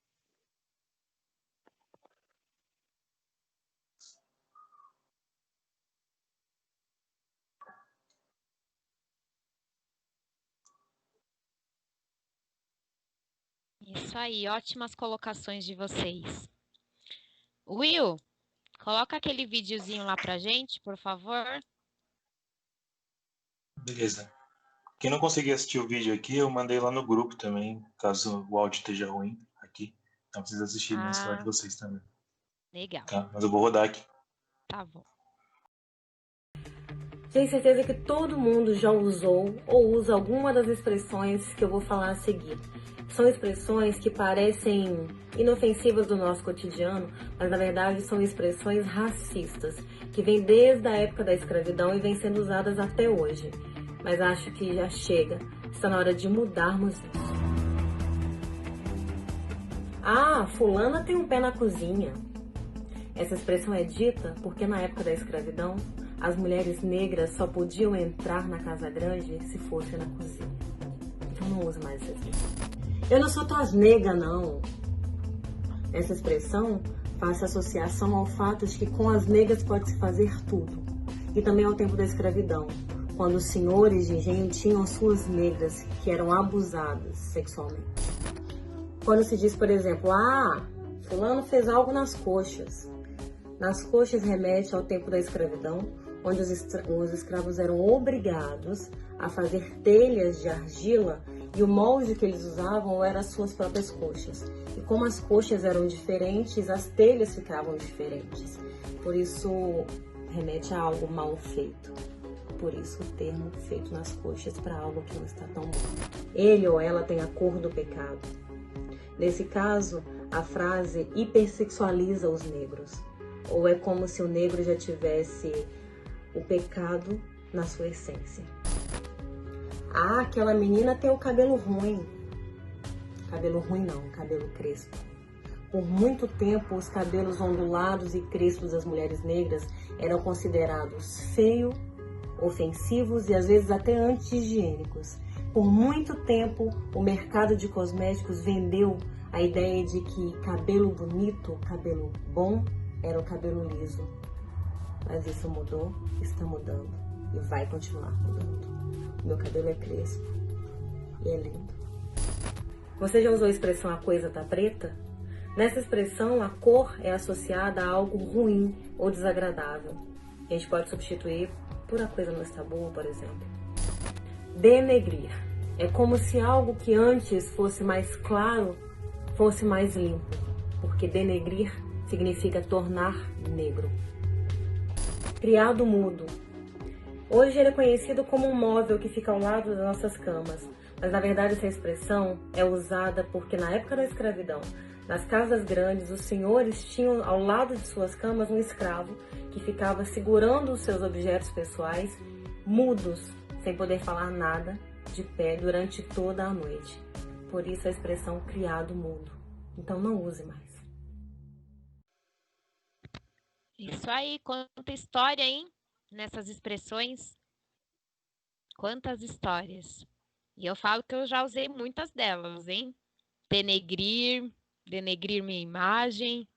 S2: Isso aí, ótimas colocações de vocês. Will, coloca aquele videozinho lá pra gente, por favor.
S3: Beleza. Quem não conseguir assistir o vídeo aqui, eu mandei lá no grupo também, caso o áudio esteja ruim aqui. Então precisa assistir no celular de vocês também.
S2: Legal.
S3: Tá? Mas eu vou rodar aqui.
S2: Tá bom.
S10: Tenho certeza que todo mundo já usou ou usa alguma das expressões que eu vou falar a seguir. São expressões que parecem inofensivas do nosso cotidiano, mas na verdade são expressões racistas, que vêm desde a época da escravidão e vêm sendo usadas até hoje. Mas acho que já chega, está na hora de mudarmos isso. Ah, fulana tem um pé na cozinha. Essa expressão é dita porque na época da escravidão, as mulheres negras só podiam entrar na casa grande se fosse na cozinha. Então não use mais essa expressão. Eu não sou tuas nega, não. Essa expressão faz associação ao fato de que com as negras pode-se fazer tudo. E também ao tempo da escravidão, quando os senhores de engenho tinham suas negras que eram abusadas sexualmente. Quando se diz, por exemplo, fulano fez algo nas coxas. Nas coxas remete ao tempo da escravidão, onde os escravos eram obrigados a fazer telhas de argila e o molde que eles usavam eram as suas próprias coxas. E como as coxas eram diferentes, as telhas ficavam diferentes. Por isso, remete a algo mal feito. Por isso o termo feito nas coxas para algo que não está tão bom. Ele ou ela tem a cor do pecado. Nesse caso, a frase hipersexualiza os negros. Ou é como se o negro já tivesse o pecado na sua essência. Aquela menina tem o cabelo ruim. Cabelo ruim não, cabelo crespo. Por muito tempo, os cabelos ondulados e crespos das mulheres negras eram considerados feios, ofensivos e às vezes até anti-higiênicos. Por muito tempo, o mercado de cosméticos vendeu a ideia de que cabelo bonito, cabelo bom, era o cabelo liso. Mas isso mudou, está mudando e vai continuar mudando. Meu cabelo é crespo e é lindo. Você já usou a expressão a coisa tá preta? Nessa expressão, a cor é associada a algo ruim ou desagradável. A gente pode substituir por a coisa não está boa, por exemplo. Denegrir. É como se algo que antes fosse mais claro fosse mais limpo, porque denegrir significa tornar negro. Criado mudo. Hoje ele é conhecido como um móvel que fica ao lado das nossas camas, mas na verdade essa expressão é usada porque na época da escravidão, nas casas grandes, os senhores tinham ao lado de suas camas um escravo que ficava segurando os seus objetos pessoais, mudos, sem poder falar nada, de pé durante toda a noite. Por isso a expressão criado mudo. Então não use mais.
S2: Isso aí, quanta história, hein? Nessas expressões. Quantas histórias. E eu falo que eu já usei muitas delas, hein? Denegrir minha imagem,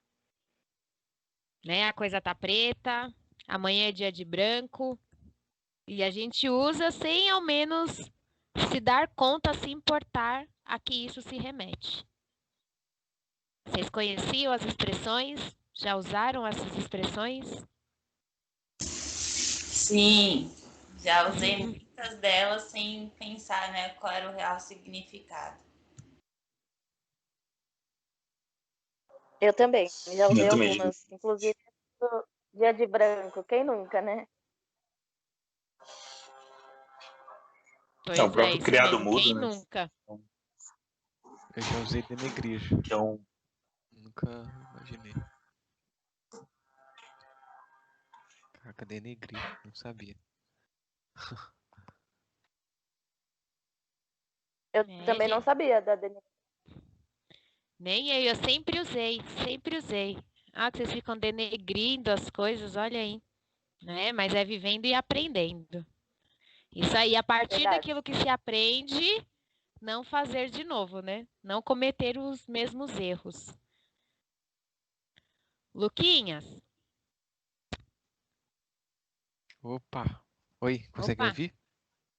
S2: né? A coisa tá preta, amanhã é dia de branco. E a gente usa sem ao menos se dar conta, se importar a que isso se remete. Vocês conheciam as expressões? Já usaram essas expressões?
S6: Sim, já usei muitas delas sem pensar, né, qual era o real significado.
S5: Eu também, já usei
S3: também,
S5: algumas, inclusive no dia de branco, quem nunca, né?
S2: Pois
S3: Não, o próprio
S2: isso
S3: criado
S2: mesmo.
S3: mudo,
S2: Quem
S3: né?
S2: nunca?
S1: Eu já usei denegrir,
S3: Que é um.
S1: nunca imaginei. Caraca, denegri, não sabia.
S5: Eu
S2: É,
S5: também não
S2: gente.
S5: sabia da
S2: Nem eu sempre usei, sempre usei. Ah, que vocês ficam denegrindo as coisas, olha aí. Né? Mas é vivendo e aprendendo. Isso aí, a partir
S5: Verdade.
S2: daquilo que se aprende, não fazer de novo, né? Não cometer os mesmos erros. Luquinhas,
S1: Opa! Oi, consegue me
S2: opa,
S1: ouvir?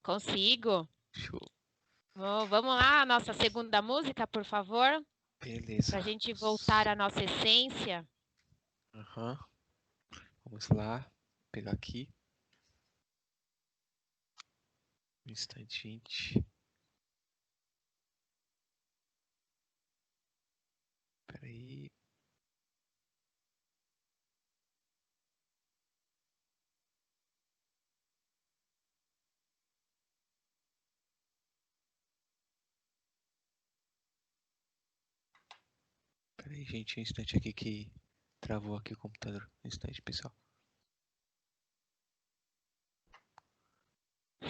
S2: consigo.
S1: Show.
S2: Vamos lá, a nossa segunda música, por favor,
S1: Beleza.
S2: para a gente voltar à nossa essência.
S1: Aham. Vamos lá. Pegar aqui. Um instantinho. Peraí. Peraí, gente, um instante aqui que travou aqui o computador. Um instante, pessoal.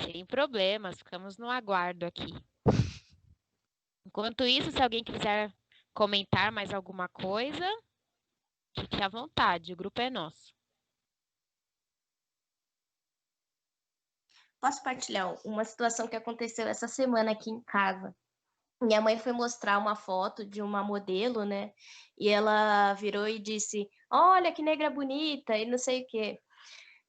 S2: Sem problemas, ficamos no aguardo aqui. Enquanto isso, se alguém quiser comentar mais alguma coisa, fique à vontade, o grupo é nosso.
S8: Posso partilhar uma situação que aconteceu essa semana aqui em casa? Minha mãe foi mostrar uma foto de uma modelo, né? E ela virou e disse: Olha que negra bonita, e não sei o quê.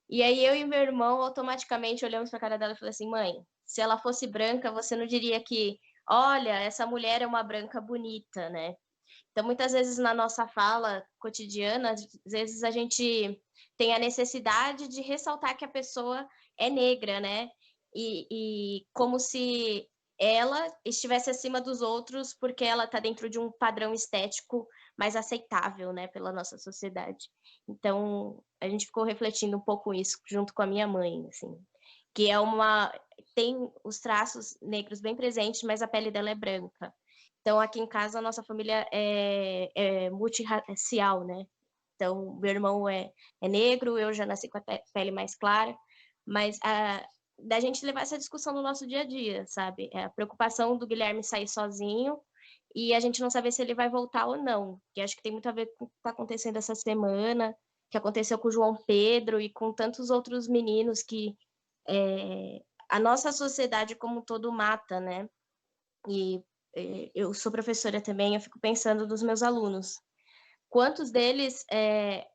S8: E aí eu e meu irmão automaticamente olhamos para a cara dela e falei assim: Mãe, se ela fosse branca, você não diria que, olha, essa mulher é uma branca bonita, né? Então, muitas vezes na nossa fala cotidiana, às vezes a gente tem a necessidade de ressaltar que a pessoa é negra, né? E como se ela estivesse acima dos outros porque ela está dentro de um padrão estético mais aceitável, né, pela nossa sociedade. Então, a gente ficou refletindo um pouco isso junto com a minha mãe, assim, que tem os traços negros bem presentes, mas a pele dela é branca. Então, aqui em casa, a nossa família é multirracial, né? Então, meu irmão é negro, eu já nasci com a pele mais clara, mas da gente levar essa discussão no nosso dia a dia, sabe? A preocupação do Guilherme sair sozinho e a gente não saber se ele vai voltar ou não, que acho que tem muito a ver com o que está acontecendo essa semana, que aconteceu com o João Pedro e com tantos outros meninos que a nossa sociedade como um todo mata, né? E eu sou professora também, eu fico pensando dos meus alunos. Quantos deles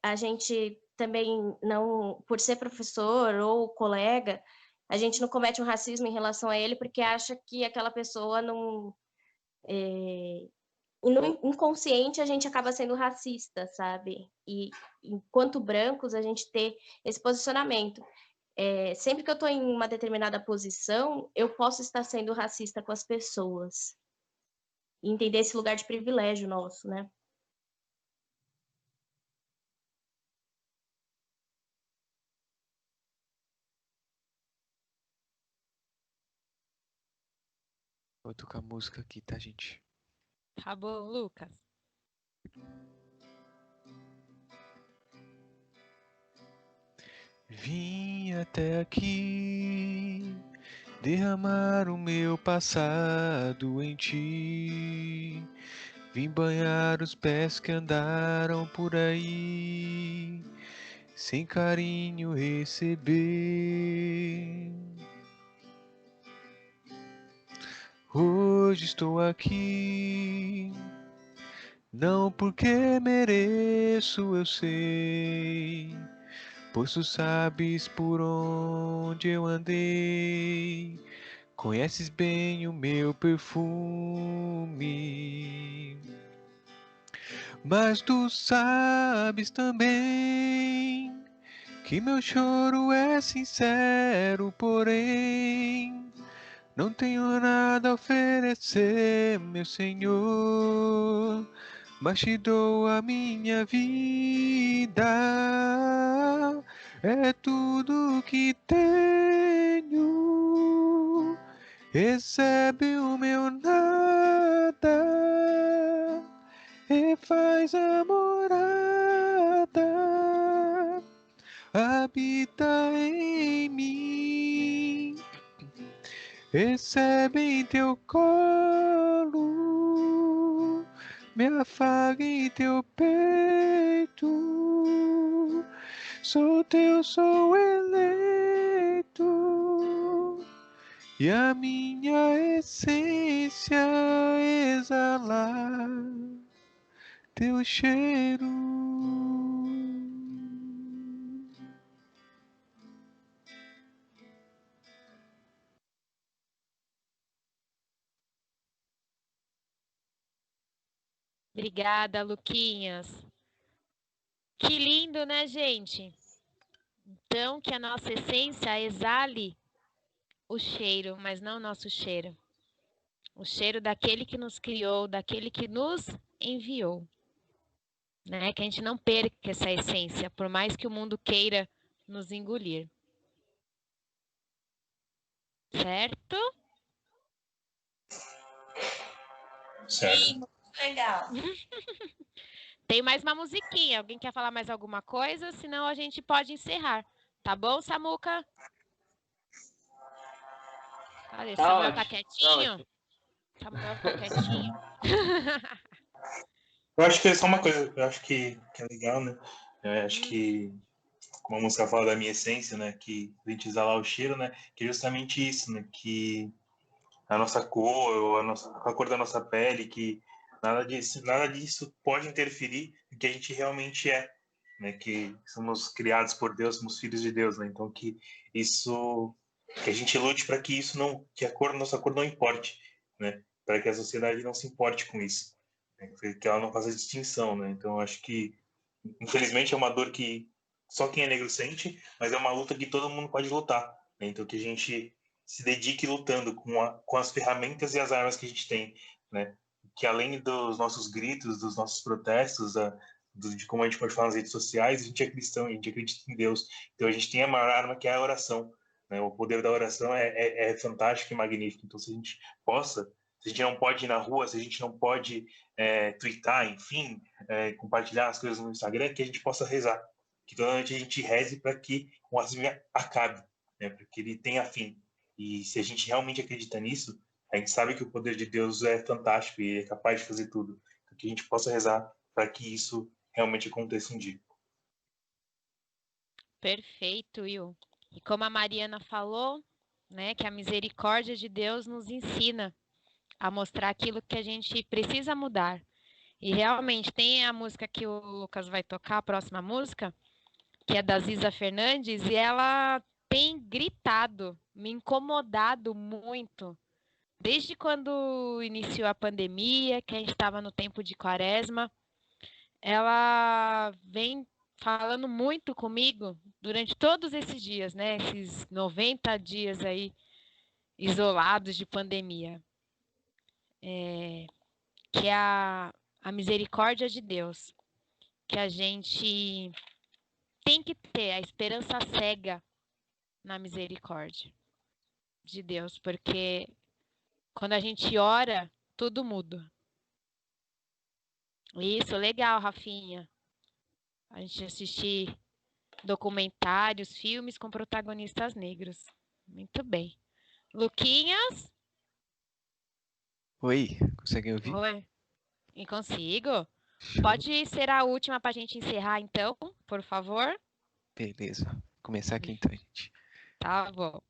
S8: a gente também não, por ser professor ou colega, a gente não comete um racismo em relação a ele porque acha que aquela pessoa não... E no inconsciente a gente acaba sendo racista, sabe? E enquanto brancos a gente ter esse posicionamento. Sempre que eu estou em uma determinada posição, eu posso estar sendo racista com as pessoas. E entender esse lugar de privilégio nosso, né?
S1: Vou tocar música aqui, tá, gente?
S2: Tá bom, Lucas?
S1: Vim até aqui derramar o meu passado em ti. Vim banhar os pés que andaram por aí, sem carinho receber. Hoje estou aqui, não porque mereço, eu sei, pois tu sabes por onde eu andei, conheces bem o meu perfume. Mas tu sabes também que meu choro é sincero, porém não tenho nada a oferecer, meu Senhor, mas te dou a minha vida. É tudo que tenho. Recebe o meu nada e faz a morada habita em mim. Recebe em teu colo, me afaga em teu peito. Sou eleito, e a minha essência exalar teu cheiro.
S2: Obrigada, Luquinhas. Que lindo, né, gente? Então, que a nossa essência exale o cheiro, mas não o nosso cheiro. O cheiro daquele que nos criou, daquele que nos enviou. Né? Que a gente não perca essa essência, por mais que o mundo queira nos engolir. Certo?
S3: Certo.
S6: Sim, muito legal.
S2: Tem mais uma musiquinha. Alguém quer falar mais alguma coisa? Senão a gente pode encerrar. Tá bom, Samuca? Cadê?
S4: Tá
S2: Samuel tá
S4: ótimo, tá
S2: quietinho?
S4: ótimo.
S2: Samuel tá quietinho.
S3: Eu acho que é só uma coisa, eu acho que é legal, né? Eu acho que, como a música fala da minha essência, né? Que a gente exalar o cheiro, né? Que é justamente isso, né? Que a nossa cor, ou a cor da nossa pele, que nada disso pode interferir no que a gente realmente é, né? Que somos criados por Deus, somos filhos de Deus, né? Então que a gente lute para que isso não, que nossa cor não importe, né? Para que a sociedade não se importe com isso, né? Que ela não faça distinção, né? Então eu acho que, infelizmente, é uma dor que só quem é negro sente, mas é uma luta que todo mundo pode lutar, né? Então que a gente se dedique lutando com as ferramentas e as armas que a gente tem, né? Que além dos nossos gritos, dos nossos protestos, de como a gente pode falar nas redes sociais, a gente é cristão, a gente acredita em Deus. Então a gente tem a maior arma, que é a oração, né? O poder da oração é fantástico e magnífico. Então se a gente não pode ir na rua, se a gente não pode twittar, enfim, compartilhar as coisas no Instagram, que a gente possa rezar. Que toda noite a gente reze para que o racismo acabe, né? Para que ele tenha fim. E se a gente realmente acredita nisso, a gente sabe que o poder de Deus é fantástico e é capaz de fazer tudo. Então, que a gente possa rezar para que isso realmente aconteça um dia.
S2: Perfeito, Will. E como a Mariana falou, né, que a misericórdia de Deus nos ensina a mostrar aquilo que a gente precisa mudar. E realmente tem a música que o Lucas vai tocar, a próxima música, que é da Ziza Fernandes, e ela tem gritado, me incomodado muito. Desde quando iniciou a pandemia, que a gente estava no tempo de quaresma, ela vem falando muito comigo durante todos esses dias, né? Esses 90 dias aí isolados de pandemia. Que é a misericórdia de Deus. Que a gente tem que ter a esperança cega na misericórdia de Deus, porque quando a gente ora, tudo muda. Isso, legal, Rafinha. A gente assistir documentários, filmes com protagonistas negros. Muito bem. Luquinhas?
S1: Oi, conseguem ouvir?
S2: Oi. E consigo? Pode ser a última para a gente encerrar, então, por favor?
S1: Beleza. Vou começar aqui então, gente.
S2: Tá bom.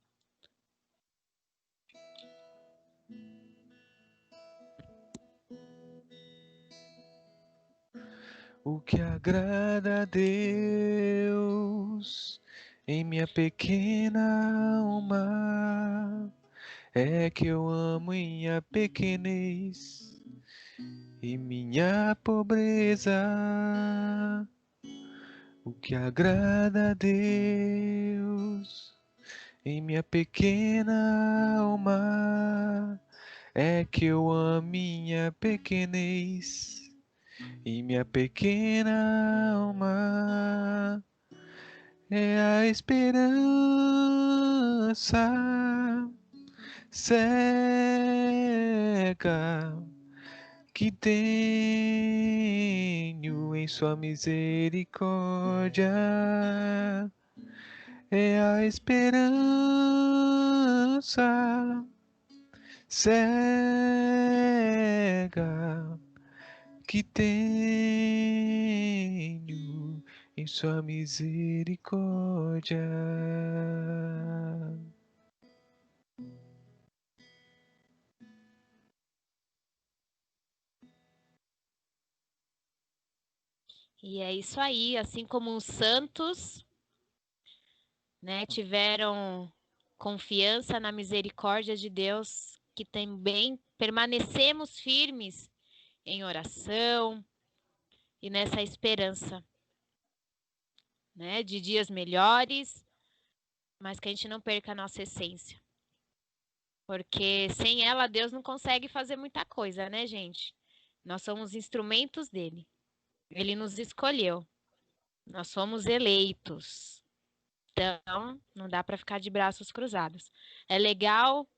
S1: O que agrada a Deus em minha pequena alma é que eu amo minha pequenez e minha pobreza. O que agrada a Deus em minha pequena alma é que eu amo minha pequenez e minha pequena alma é a esperança cega que tenho em sua misericórdia. é a esperança cega que tenho em sua misericórdia.
S2: E é isso aí, assim como os santos, né, tiveram confiança na misericórdia de Deus, que também permanecemos firmes em oração e nessa esperança, né, de dias melhores, mas que a gente não perca a nossa essência. Porque sem ela, Deus não consegue fazer muita coisa, né, gente? Nós somos instrumentos dele. Ele nos escolheu. Nós somos eleitos. Então, não dá para ficar de braços cruzados. É legal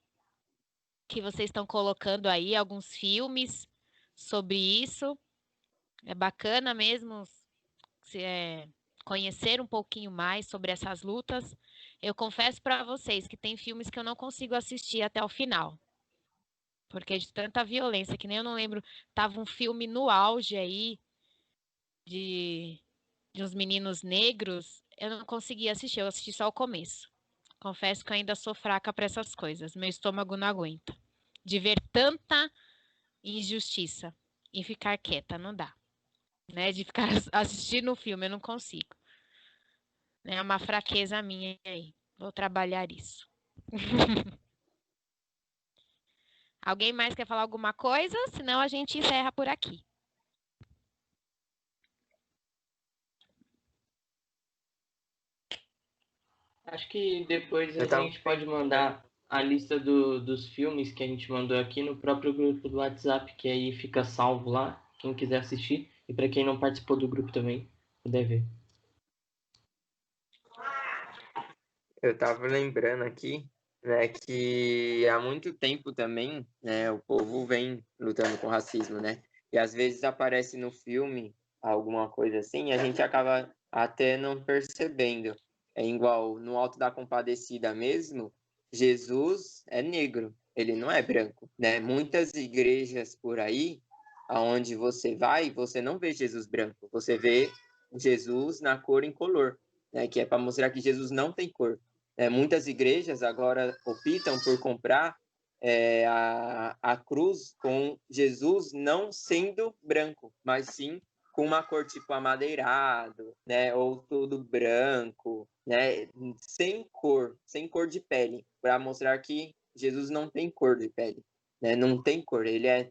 S2: que vocês estão colocando aí alguns filmes sobre isso. É bacana mesmo conhecer um pouquinho mais sobre essas lutas. Eu confesso para vocês que tem filmes que eu não consigo assistir até o final. Porque de tanta violência, que nem eu não lembro, tava um filme no auge aí de uns meninos negros, eu não consegui assistir, eu assisti só o começo. Confesso que eu ainda sou fraca para essas coisas, meu estômago não aguenta. De ver tanta injustiça e ficar quieta, não dá. Né? De ficar assistindo o filme, eu não consigo. É uma fraqueza minha aí. Vou trabalhar isso. Alguém mais quer falar alguma coisa? Senão a gente encerra por aqui.
S4: Acho que depois a gente pode mandar a lista dos filmes que a gente mandou aqui no próprio grupo do WhatsApp, que aí fica salvo lá, quem quiser assistir. E para quem não participou do grupo também, puder ver.
S7: Eu tava lembrando aqui, né, que há muito tempo também, né, o povo vem lutando com racismo, né? E às vezes aparece no filme alguma coisa assim, e a gente acaba até não percebendo. É igual no Alto da Compadecida mesmo, Jesus é negro, ele não é branco, né? Muitas igrejas por aí, aonde você vai, você não vê Jesus branco, você vê Jesus na cor incolor, né? Que é para mostrar que Jesus não tem cor. Muitas igrejas agora optam por comprar a cruz com Jesus não sendo branco, mas sim com uma cor tipo amadeirado, né, ou tudo branco, né, sem cor de pele, para mostrar que Jesus não tem cor de pele, né, não tem cor. Ele é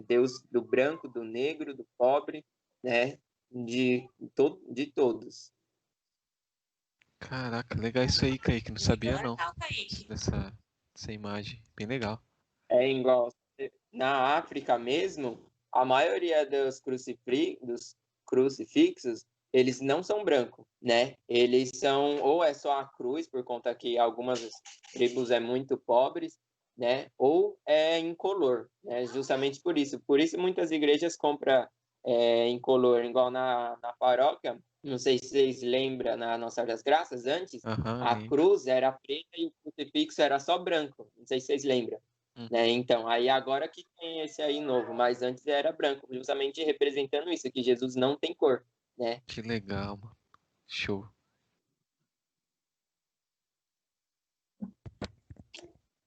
S7: Deus do branco, do negro, do pobre, né, de todos.
S1: Caraca, legal isso aí, Kaique. Não sabia não dessa imagem. Bem legal.
S7: É igual na África mesmo, a maioria dos crucifixos, eles não são brancos, né? Eles são, ou é só a cruz, por conta que algumas tribos é muito pobres, né? Ou é incolor, né? Justamente por isso. Por isso muitas igrejas compram incolor, igual na paróquia. Não sei se vocês lembram, na Nossa Senhora das Graças, antes, a cruz era preta e o crucifixo era só branco. Não sei se vocês lembram. Né? Então, aí agora que tem esse aí novo, mas antes era branco, justamente representando isso, que Jesus não tem cor, né?
S1: Que legal, mano. Show.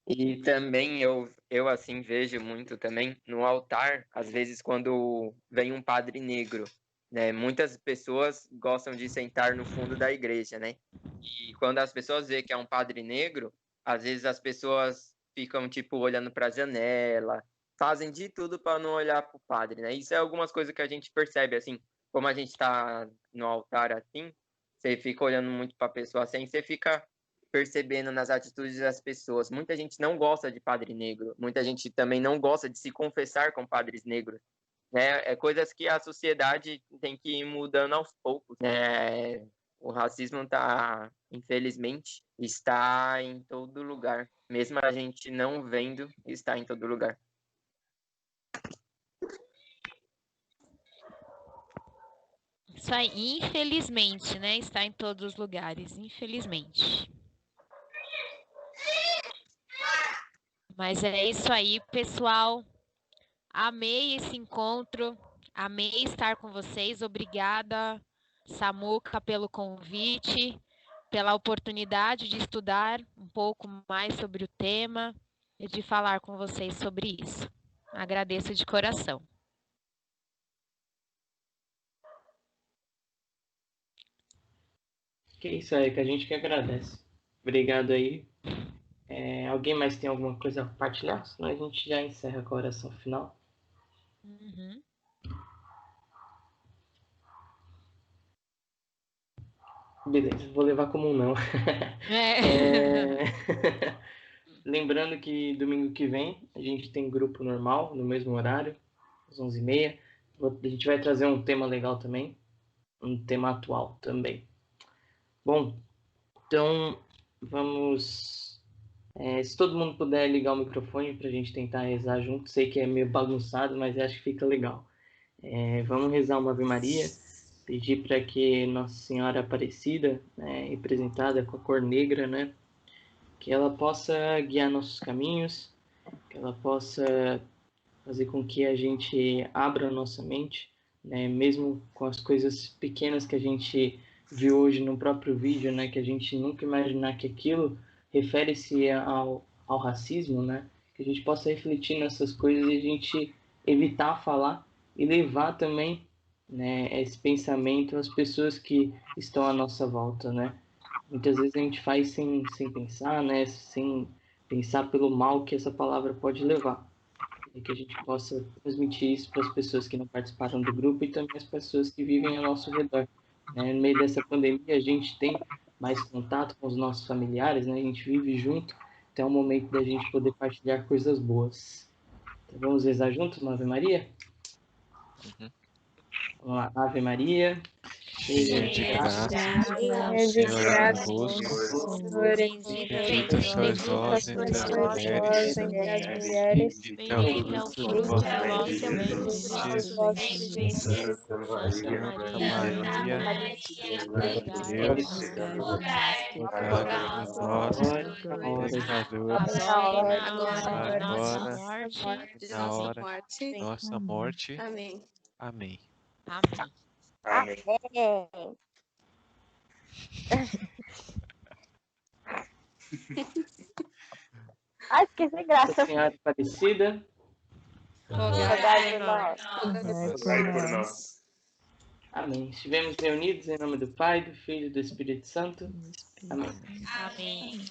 S7: E também eu assim vejo muito também no altar, às vezes quando vem um padre negro, né? Muitas pessoas gostam de sentar no fundo da igreja, né? E quando as pessoas veem que é um padre negro, às vezes as pessoas ficam tipo olhando para a janela, fazem de tudo para não olhar para o padre, né? Isso é algumas coisas que a gente percebe assim, como a gente está no altar assim, você fica olhando muito para a pessoa assim, você fica percebendo nas atitudes das pessoas. Muita gente não gosta de padre negro, muita gente também não gosta de se confessar com padres negros, né? É coisas que a sociedade tem que ir mudando aos poucos, né? O racismo tá, infelizmente, está em todo lugar. Mesmo a gente não vendo, está em todo lugar.
S2: Isso aí, infelizmente, né? Está em todos os lugares, infelizmente. Mas é isso aí, pessoal. Amei esse encontro, amei estar com vocês. Obrigada, Samuca, pelo convite, pela oportunidade de estudar um pouco mais sobre o tema e de falar com vocês sobre isso. Agradeço de coração.
S4: Que isso aí, que a gente que agradece. Obrigado aí. Alguém mais tem alguma coisa a compartilhar? Senão a gente já encerra com a oração final.
S2: Uhum.
S4: Beleza, vou levar como um não. Lembrando que domingo que vem a gente tem grupo normal, no mesmo horário, às 11h30. A gente vai trazer um tema legal também, um tema atual também. Bom, então vamos... se todo mundo puder ligar o microfone para a gente tentar rezar junto. Sei que é meio bagunçado, mas acho que fica legal. Vamos rezar uma Ave Maria, pedir para que Nossa Senhora Aparecida, representada com a cor negra, né, que ela possa guiar nossos caminhos, que ela possa fazer com que a gente abra a nossa mente, né, mesmo com as coisas pequenas que a gente viu hoje no próprio vídeo, né, que a gente nunca imaginar que aquilo refere-se ao racismo, né, que a gente possa refletir nessas coisas e a gente evitar falar e levar também, né, esse pensamento às pessoas que estão à nossa volta, né. Muitas vezes a gente faz sem pensar, né, sem pensar pelo mal que essa palavra pode levar. E que a gente possa transmitir isso para as pessoas que não participaram do grupo e também as pessoas que vivem ao nosso redor. No meio dessa pandemia, a gente tem mais contato com os nossos familiares, né? A gente vive junto, então é o momento da gente poder partilhar coisas boas. Então, vamos rezar juntos uma Ave Maria?
S1: Uhum.
S4: Vamos lá, Ave Maria, cheia de graça,
S5: Cheia de graça,
S1: bendita sois vós entre as mulheres, bendito é o fruto do vosso ventre, Jesus. Santa Maria, Mãe de Deus, rogai por nós, pecadores, agora e na hora de nossa morte.
S8: Amém.
S1: Amém.
S2: Amém.
S5: Amém. Ai, fiquei sem graça.
S4: Nossa Senhora Aparecida,
S5: Rogai por nós.
S3: Rogai por nós.
S4: amém. Estivemos reunidos em nome do Pai, do Filho e do Espírito Santo. Amém.
S2: Amém.